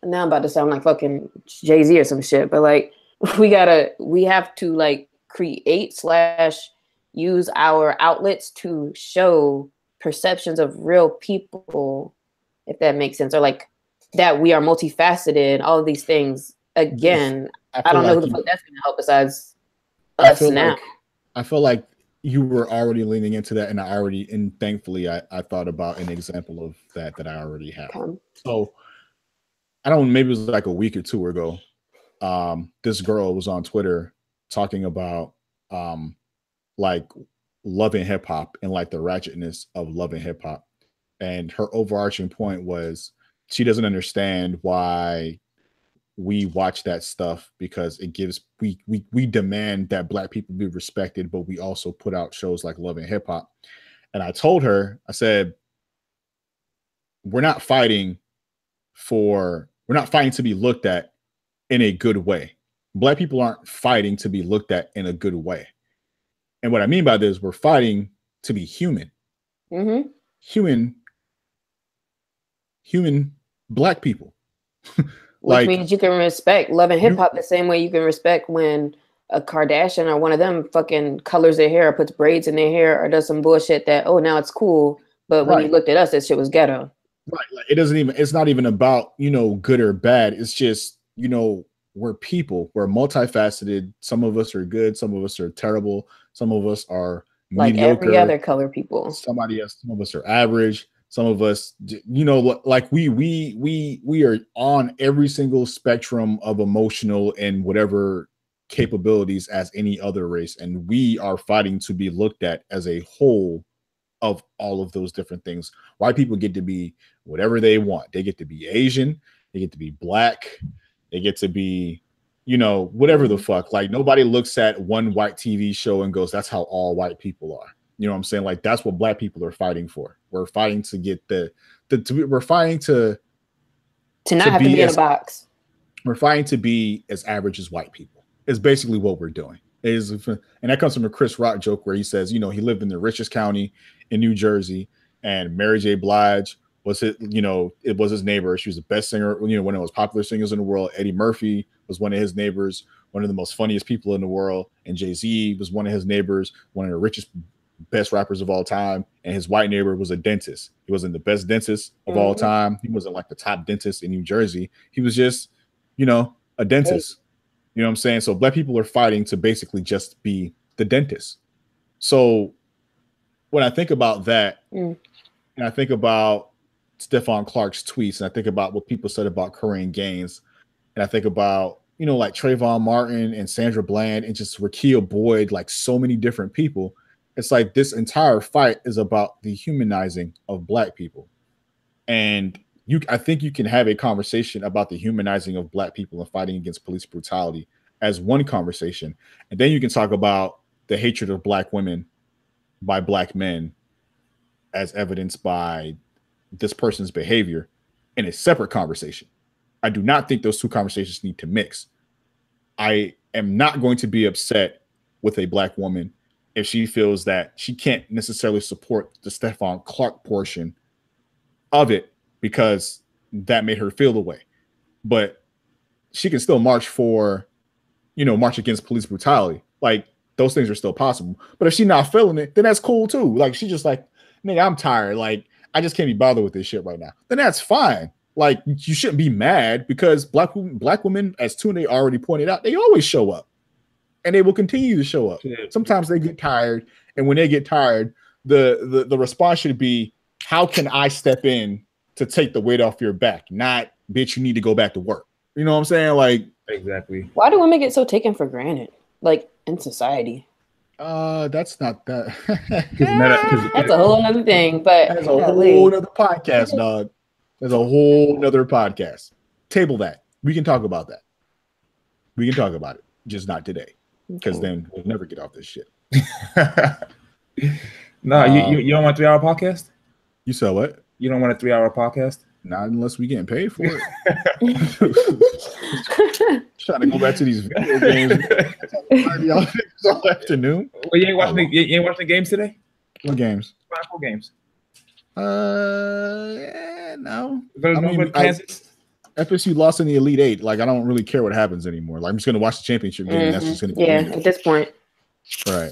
now I'm about to sound like fucking Jay-Z or some shit, but like we have to like create / use our outlets to show perceptions of real people, if that makes sense, or like that we are multifaceted, all of these things. Again, I don't know who the fuck that's going to help besides us now. I feel like you were already leaning into that, and thankfully I thought about an example of that I already have. So I don't know, maybe it was like a week or two ago. This girl was on Twitter talking about like Love and Hip Hop and like the ratchetness of Love and Hip Hop. And her overarching point was she doesn't understand why we watch that stuff, because it gives we demand that Black people be respected, but we also put out shows like Love and Hip Hop. And I told her, I said, we're not fighting to be looked at in a good way. Black people aren't fighting to be looked at in a good way. And what I mean by this, we're fighting to be human. Mm-hmm. Human Black people. Which means you can respect Love and Hip Hop the same way you can respect when a Kardashian or one of them fucking colors their hair or puts braids in their hair or does some bullshit that, oh, now it's cool. But when you looked at us, that shit was ghetto. Right. Like, it's not even about, good or bad. It's just, we're people. We're multifaceted. Some of us are good. Some of us are terrible. Some of us are like mediocre. Every other color people. Some of us are average. Some of us, like we are on every single spectrum of emotional and whatever capabilities as any other race. And we are fighting to be looked at as a whole of all of those different things. White people get to be whatever they want. They get to be Asian. They get to be Black. They get to be, whatever the fuck. Like, nobody looks at one white TV show and goes, that's how all white people are. You know what I'm saying? Like, that's what Black people are fighting for. We're fighting to get we're fighting to not have to be in a box. We're fighting to be as average as white people. Is basically what we're doing. And that comes from a Chris Rock joke where he says, he lived in the richest county in New Jersey, and Mary J. Blige was it was his neighbor. She was the best singer, one of the most popular singers in the world. Eddie Murphy was one of his neighbors, one of the most funniest people in the world. And Jay-Z was one of his neighbors, one of the richest, best rappers of all time. And his white neighbor was a dentist. He wasn't the best dentist of all time. He wasn't like the top dentist in New Jersey. He was just, a dentist. You know what I'm saying? So Black people are fighting to basically just be the dentist. So when I think about that, and I think about Stephon Clark's tweets, and I think about what people said about Kareem Gaines, and I think about, like Trayvon Martin and Sandra Bland and just Rakia Boyd, like so many different people. It's like this entire fight is about the humanizing of Black people. And I think you can have a conversation about the humanizing of Black people and fighting against police brutality as one conversation. And then you can talk about the hatred of Black women by Black men as evidenced by this person's behavior in a separate conversation. I do not think those two conversations need to mix. I am not going to be upset with a Black woman if she feels that she can't necessarily support the Stephon Clark portion of it because that made her feel the way. But she can still march against police brutality. Like, those things are still possible. But if she's not feeling it, then that's cool too. Like, she's just like, nigga, I'm tired. Like, I just can't be bothered with this shit right now. Then that's fine. Like, you shouldn't be mad because black women, as Tune already pointed out, they always show up. And they will continue to show up. Sometimes they get tired. And when they get tired, the response should be, how can I step in to take the weight off your back? Not, bitch, you need to go back to work. You know what I'm saying? Like, exactly. Why do women get so taken for granted? Like, in society? That's not that. That's a whole other thing. But that's a whole other podcast, dog. There's a whole nother podcast. Table that. We can talk about that. We can talk about it. Just not today. Because then we'll never get off this shit. No, you don't want a 3-hour podcast? You said what? You don't want a 3-hour podcast? Not unless we getting paid for it. Trying to go back to these video games all afternoon. Well, you ain't watching the games today? What games? What games? Yeah, no. I mean, Kansas. FSU lost in the Elite Eight. Like, I don't really care what happens anymore. Like, I'm just gonna watch the championship game. And that's just gonna be at this point. Right.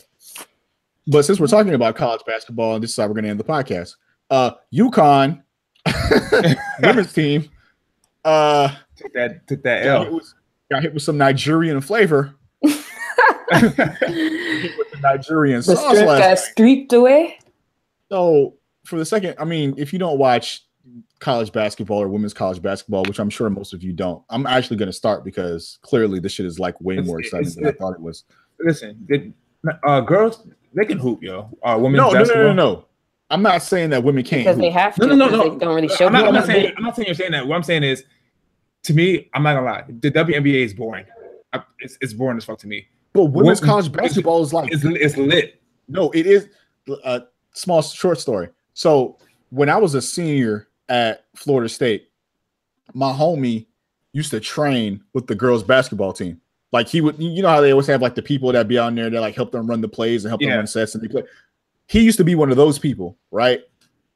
But since we're talking about college basketball, and this is how we're gonna end the podcast. UConn women's team took that L. Got hit with some Nigerian flavor. Hit with the Nigerian sauce last night. Got streaked away. So for the second, I mean, if you don't watch college basketball or women's college basketball, which I'm sure most of you don't, I'm actually going to start because clearly this shit is like way more exciting than I thought it was. Listen, girls, they can hoop, yo. Women's basketball. No. I'm not saying that women can't because hoop. they have to. No. They don't really show. I'm not saying you're saying that. What I'm saying is, to me, I'm not gonna lie. The WNBA is boring. It's boring as fuck to me. But women's college basketball is like it's lit. No, it is. A small short story. So when I was a senior at Florida State, my homie used to train with the girls basketball team. Like he would, you know how they always have like the people that be out there that like help them run the plays and help them run sets and they play. He used to be one of those people, right?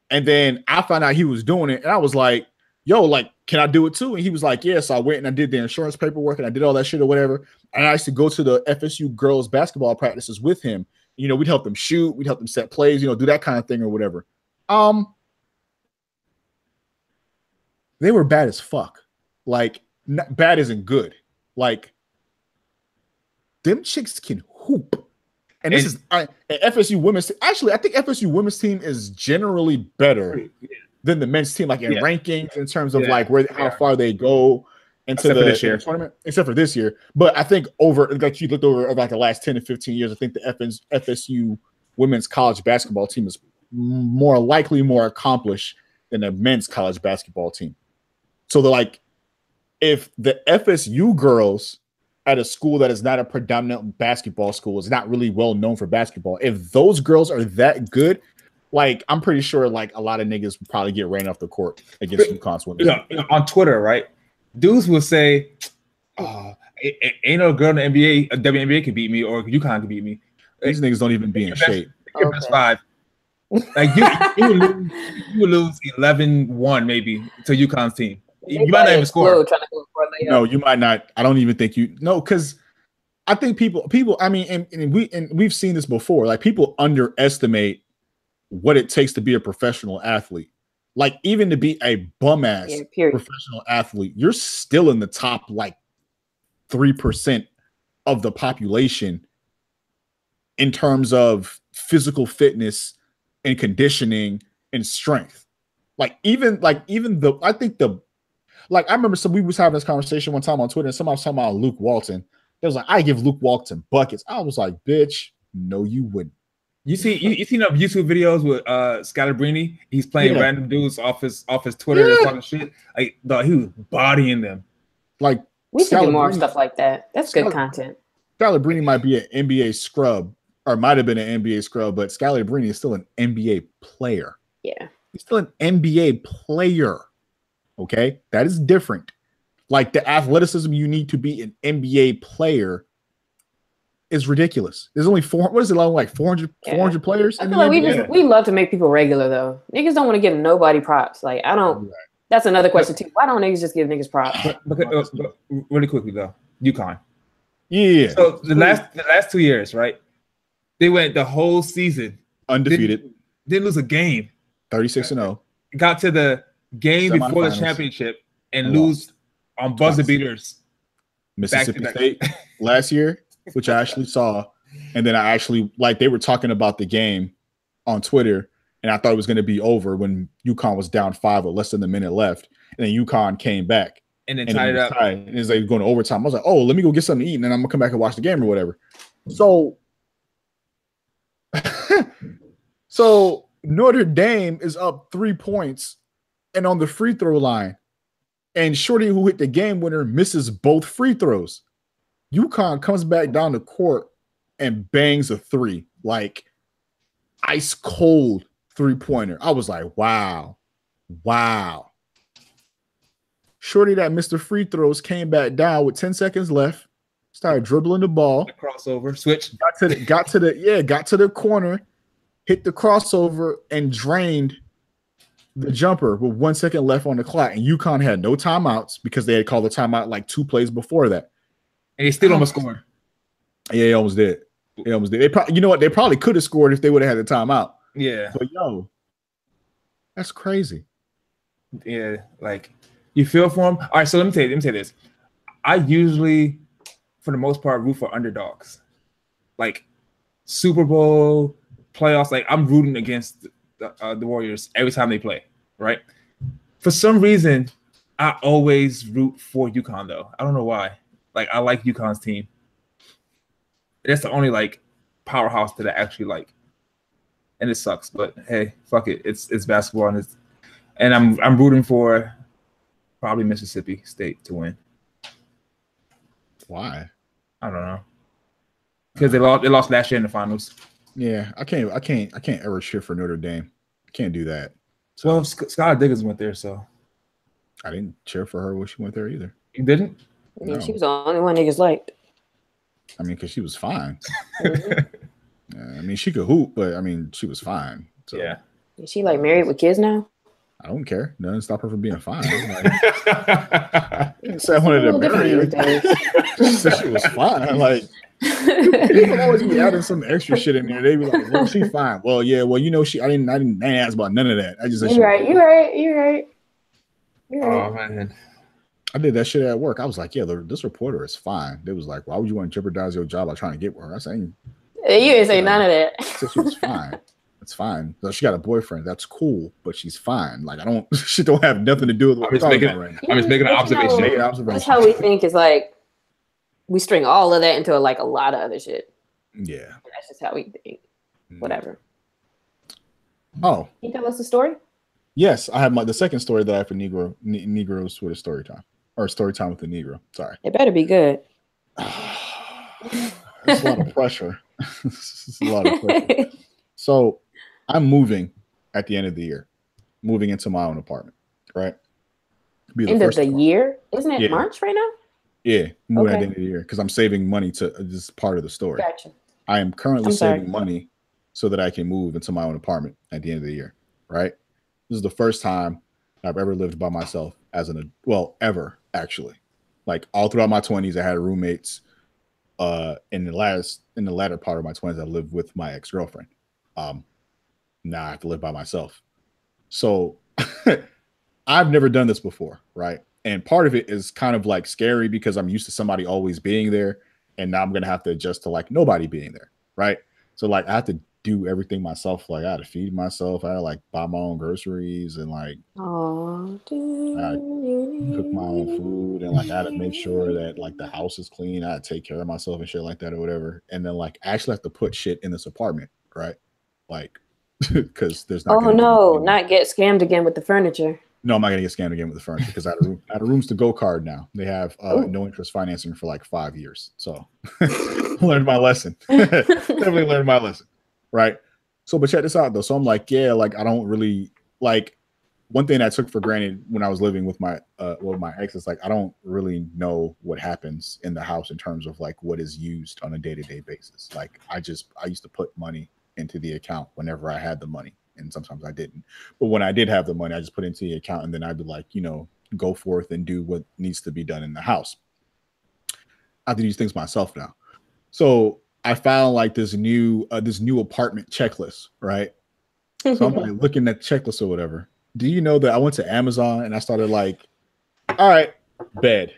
And then I found out he was doing it, and I was like, yo, like, can I do it too? And he was like, yeah. So I went and I did the insurance paperwork and I did all that shit or whatever. And I used to go to the FSU girls basketball practices with him. You know, we'd help them shoot, we'd help them set plays, you know, do that kind of thing or whatever. They were bad as fuck. Like, bad isn't good. Like, them chicks can hoop. And this is FSU women's. Actually, I think FSU women's team is generally better than the men's team, like in rankings, in terms of like how far they go into the tournament, except for this year. But I think like you looked over like the last 10 to 15 years, I think the FSU women's college basketball team is more likely more accomplished than the men's college basketball team. So they're like, if the FSU girls at a school that is not a predominant basketball school, is not really well known for basketball, if those girls are that good, like I'm pretty sure like a lot of niggas would probably get ran off the court against UConn's women. On Twitter, right? Dudes will say, ain't no girl in the NBA, WNBA can beat me or UConn can beat me. These niggas don't even be in shape. Best 5. Like you would lose 11-1 maybe to UConn's team. You might not even score. No, you might not. I don't even think you no, because I think people. I mean, and we've seen this before. Like people underestimate what it takes to be a professional athlete. Like even to be a bum ass professional athlete, you're still in the top like 3% of the population in terms of physical fitness and conditioning and strength. I remember we was having this conversation one time on Twitter and somebody was talking about Luke Walton. It was like, I give Luke Walton buckets. I was like, bitch, no, you wouldn't. You seen them YouTube videos with Scalabrine? He's playing random dudes off his Twitter and talking shit. Like, dog, he was bodying them. Like we should do more stuff like that. That's good content. Scalabrine might be an NBA scrub, or might have been an NBA scrub, but Scalabrine is still an NBA player. Yeah, he's still an NBA player. Okay, that is different. Like the athleticism you need to be an NBA player is ridiculous. There's only 400 players. I feel like we love to make people regular though. Niggas don't want to give nobody props. Like I don't. Right. That's another question too. Why don't niggas just give niggas props? But really quickly though, UConn. Yeah. So the last 2 years, right? They went the whole season undefeated. Didn't lose a game. 36-0. Got to the game before the championship and lose on buzzer beaters. Mississippi State last year, which I actually saw, and then I actually they were talking about the game on Twitter, and I thought it was going to be over when UConn was down 5 with less than a minute left, and then UConn came back and then tied it up. And it was like going to overtime. I was like, oh, let me go get something to eat, and then I'm gonna come back and watch the game or whatever. So Notre Dame is up 3 points and on the free throw line, and Shorty, who hit the game winner, misses both free throws. UConn comes back down the court and bangs a 3, like ice cold 3-pointer. I was like, wow, Wow. Shorty that missed the free throws came back down with 10 seconds left, started dribbling the ball, crossover, switch, got to the corner, hit the crossover, and drained the jumper with 1 second left on the clock. And UConn had no timeouts because they had called the timeout like 2 plays before that. And he still almost scored. Yeah, he almost did. They almost did. You know what? They probably could have scored if they would have had the timeout. Yeah. But yo, that's crazy. Yeah, like you feel for him. All right, so let me say this. I usually, for the most part, root for underdogs. Like Super Bowl, playoffs, like I'm rooting against the Warriors every time they play, right? For some reason, I always root for UConn though. I don't know why. Like I like UConn's team. That's the only like powerhouse that I actually like. And it sucks, but hey, fuck it. It's basketball and I'm rooting for probably Mississippi State to win. Why? I don't know. Because they lost last year in the finals. Yeah, I can't ever cheer for Notre Dame. I can't do that. So. Well, Skylar Diggins went there, so I didn't cheer for her when she went there either. You didn't? Yeah, no. She was the only one niggas liked. I mean, because she was fine. I mean, she could hoop, but I mean, she was fine. So. Yeah. Is she like married with kids now? I don't care. Doesn't stop her from being fine. Like, said I wanted to marry her. She said she was fine. Like, people always be adding some extra shit in there. They be like, "Well, she's fine." Well, yeah. Well, you know, I didn't ask about none of that. I just said you're right. Oh man. I did that shit at work. I was like, "Yeah, this reporter is fine." They was like, "Why would you want to jeopardize your job by trying to get with her?" I said, "You didn't say none of that." Said she was fine. It's fine. So she got a boyfriend. That's cool, but she's fine. Like she don't have nothing to do with what we're talking about right now. I'm just making an observation. That's how we think is like we string all of that into like a lot of other shit. Yeah. That's just how we think. Whatever. Oh. Can you tell us the story? Yes, I have the second story that I have for Negro's Twitter story time. Or story time with the Negro. Sorry. It better be good. It's a lot of pressure. It's a lot of pressure. So I'm moving at the end of the year, moving into my own apartment, right? End of the year? Isn't it March right now? Yeah, moving at the end of the year because I'm saving money to this is part of the story. Gotcha. I am currently saving money so that I can move into my own apartment at the end of the year, right? This is the first time I've ever lived by myself ever actually. Like all throughout my 20s, I had roommates. In the latter part of my 20s, I lived with my ex-girlfriend. Now I have to live by myself. So I've never done this before, right? And part of it is kind of like scary because I'm used to somebody always being there. And now I'm going to have to adjust to like nobody being there, right? So like I have to do everything myself. Like I had to feed myself. I had to like buy my own groceries and like I cook my own food and like I had to make sure that like the house is clean. I had to take care of myself and shit like that or whatever. And then like I actually have to put shit in this apartment, right? Like because there's not. Oh no, not get scammed again with the furniture. No, I'm not gonna get scammed again with the furniture because I had a rooms to go card now. They have no interest financing for like 5 years. So learned my lesson. Definitely learned my lesson. Right. So but check this out though. So I'm like, yeah, like I don't really like one thing I took for granted when I was living with my ex is like I don't really know what happens in the house in terms of like what is used on a day-to-day basis. Like I used to put money into the account whenever I had the money. And sometimes I didn't. But when I did have the money, I just put it into the account and then I'd be like, go forth and do what needs to be done in the house. I have to do these things myself now. So I found like this new apartment checklist, right? So I'm like looking at the checklist or whatever. Do you know that I went to Amazon and I started like, all right, bed.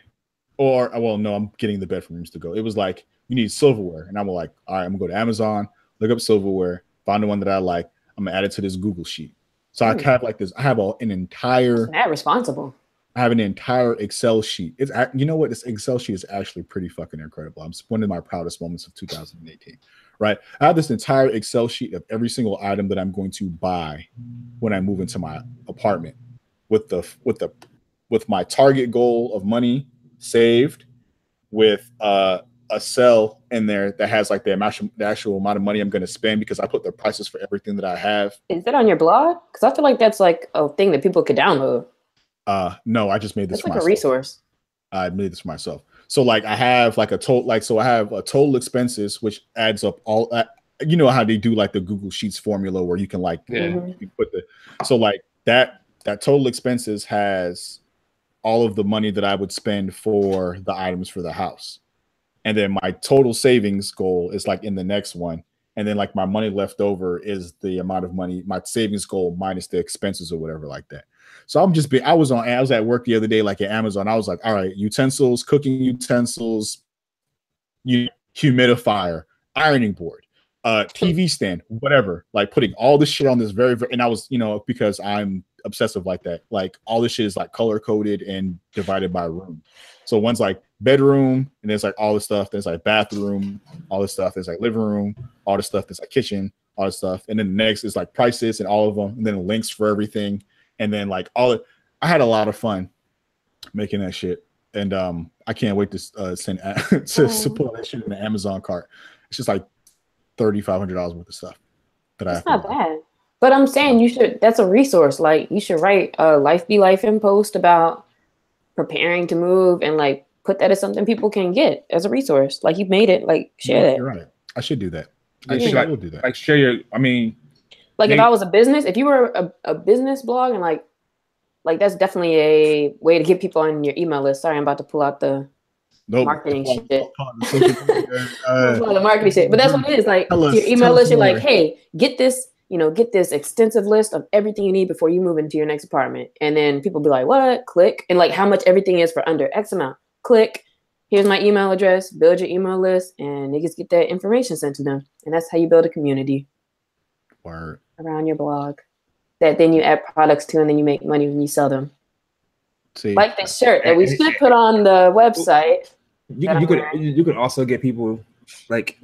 Or, well, no, I'm getting the bed from Rooms to Go. It was like, you need silverware. And I'm like, all right, I'm gonna go to Amazon, look up silverware, find the one that I like. I'm gonna add it to this Google sheet. So I have like this. I have an entire. Not responsible. I have an entire Excel sheet. It's you know what, this Excel sheet is actually pretty fucking incredible. It's one of my proudest moments of 2018. Right, I have this entire Excel sheet of every single item that I'm going to buy when I move into my apartment, with my target goal of money saved, with a sell in there that has like the actual amount of money I'm going to spend because I put the prices for everything that I have. Is that on your blog? Because I feel like that's like a thing that people could download. No, I just made this It's for like myself. a resource. I made this for myself. So like I have like a total, I have a total expenses, which adds up all, you know how they do like the Google Sheets formula where you can like you put so like that total expenses has all of the money that I would spend for the items for the house. And then my total savings goal is like in the next one. And then like my money left over is the amount of money, my savings goal minus the expenses or whatever like that. So I was at work the other day, like at Amazon. I was like, all right, utensils, cooking utensils, humidifier, ironing board, TV stand, whatever, like putting all this shit on this and I was, because I'm obsessive like that, like all this shit is like color coded and divided by room. So one's like bedroom, and there's like all this stuff. There's like bathroom, all this stuff. There's like living room, all this stuff. There's like kitchen, all this stuff. And then the next is like prices and all of them, and then links for everything. And then like I had a lot of fun making that shit. And I can't wait to send to put that shit in the Amazon cart. It's just like $3,500 worth of stuff that It's not bad. But I'm saying that's a resource. Like you should write a Life Be Life in post about preparing to move and like put that as something people can get as a resource. Like you made it, like share that. You're right. I should do that. I will do that. Like share your, if I was a business, if you were a business blog and like that's definitely a way to get people on your email list. Sorry, I'm about to pull out the marketing shit. The marketing shit. But that's what it is. Like your email list, you're like, hey, get this extensive list of everything you need before you move into your next apartment. And then people be like, what? Click. And like how much everything is for under X amount. Click. Here's my email address. Build your email list and niggas get that information sent to them. And that's how you build a community. Word. Around your blog. That then you add products to and then you make money when you sell them. See, like this shirt that we should put on the website. You could also get people like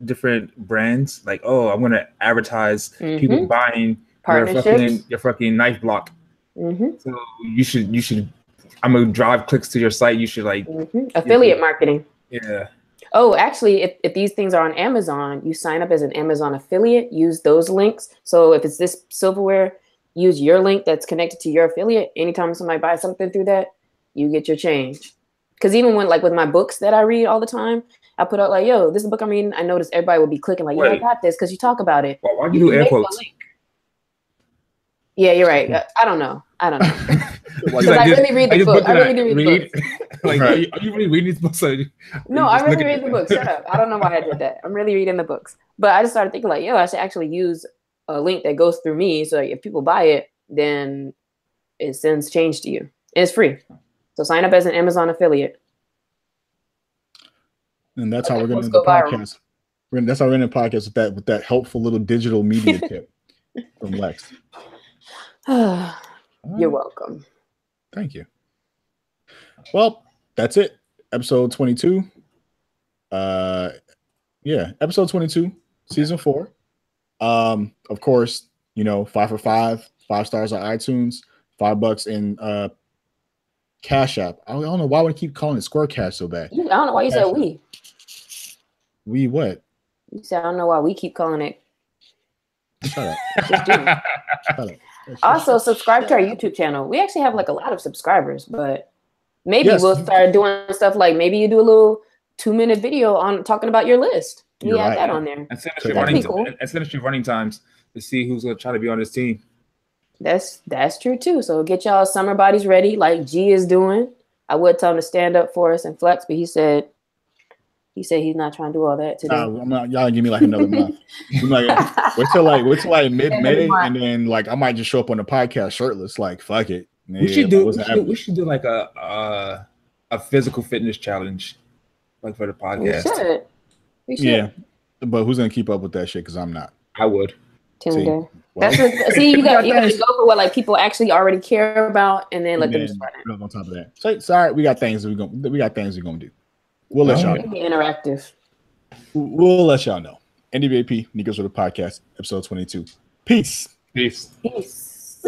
different brands, like, oh, I'm gonna advertise people buying your fucking knife block. So you should I'm gonna drive clicks to your site. You should like affiliate marketing. Yeah. Oh, actually, if these things are on Amazon, you sign up as an Amazon affiliate, use those links. So if it's this silverware, use your link that's connected to your affiliate. Anytime somebody buys something through that, you get your change. Because even when, like, with my books that I read all the time, I put out like, yo, this is a book I'm reading. I noticed everybody will be clicking like, yeah, I got this because you talk about it. Why do you do air quotes? Yeah, you're right. I don't know. Because I really read the book. I really do read the book. Like, are you really reading these books? No, I really read the books. Shut up. I don't know why I did that. I'm really reading the books. But I just started thinking like, yo, I should actually use a link that goes through me. So if people buy it, then it sends change to you. And it's free. So sign up as an Amazon affiliate. And that's how we're going to end the podcast. That's how we're going to end the podcast with that helpful little digital media tip from Lex. You're welcome. Thank you. Well, that's it. Episode 22. Episode 22, season 4. Of course, 5 for 5, 5 stars on iTunes, $5 in Cash App. I don't know why we keep calling it Square Cash so bad. I don't know why you said we. We what? You said I don't know why we keep calling it. Shut up. Shut up. Also, subscribe to our YouTube channel. We actually have like a lot of subscribers, but maybe we'll start doing stuff like maybe you do a little 2-minute video on talking about your list. We add that on there. And send us your running times to see who's going to try to be on this team. That's true too. So get y'all summer bodies ready like G is doing. I would tell him to stand up for us and flex, but he said he's not trying to do all that today. Y'all give me like another month. Wait till like mid-May, and then like I might just show up on the podcast shirtless. Like fuck it. We should do like a physical fitness challenge, like for the podcast. We should. Yeah, but who's gonna keep up with that shit? Because I'm not. I would. You got to go for what like people actually already care about, and then let them start on top of that. So it's all right. We got things we're gonna do. We'll let y'all know. Interactive. We'll let y'all know. NWAP, Negro with a Podcast, episode 22. Peace. Peace. Peace.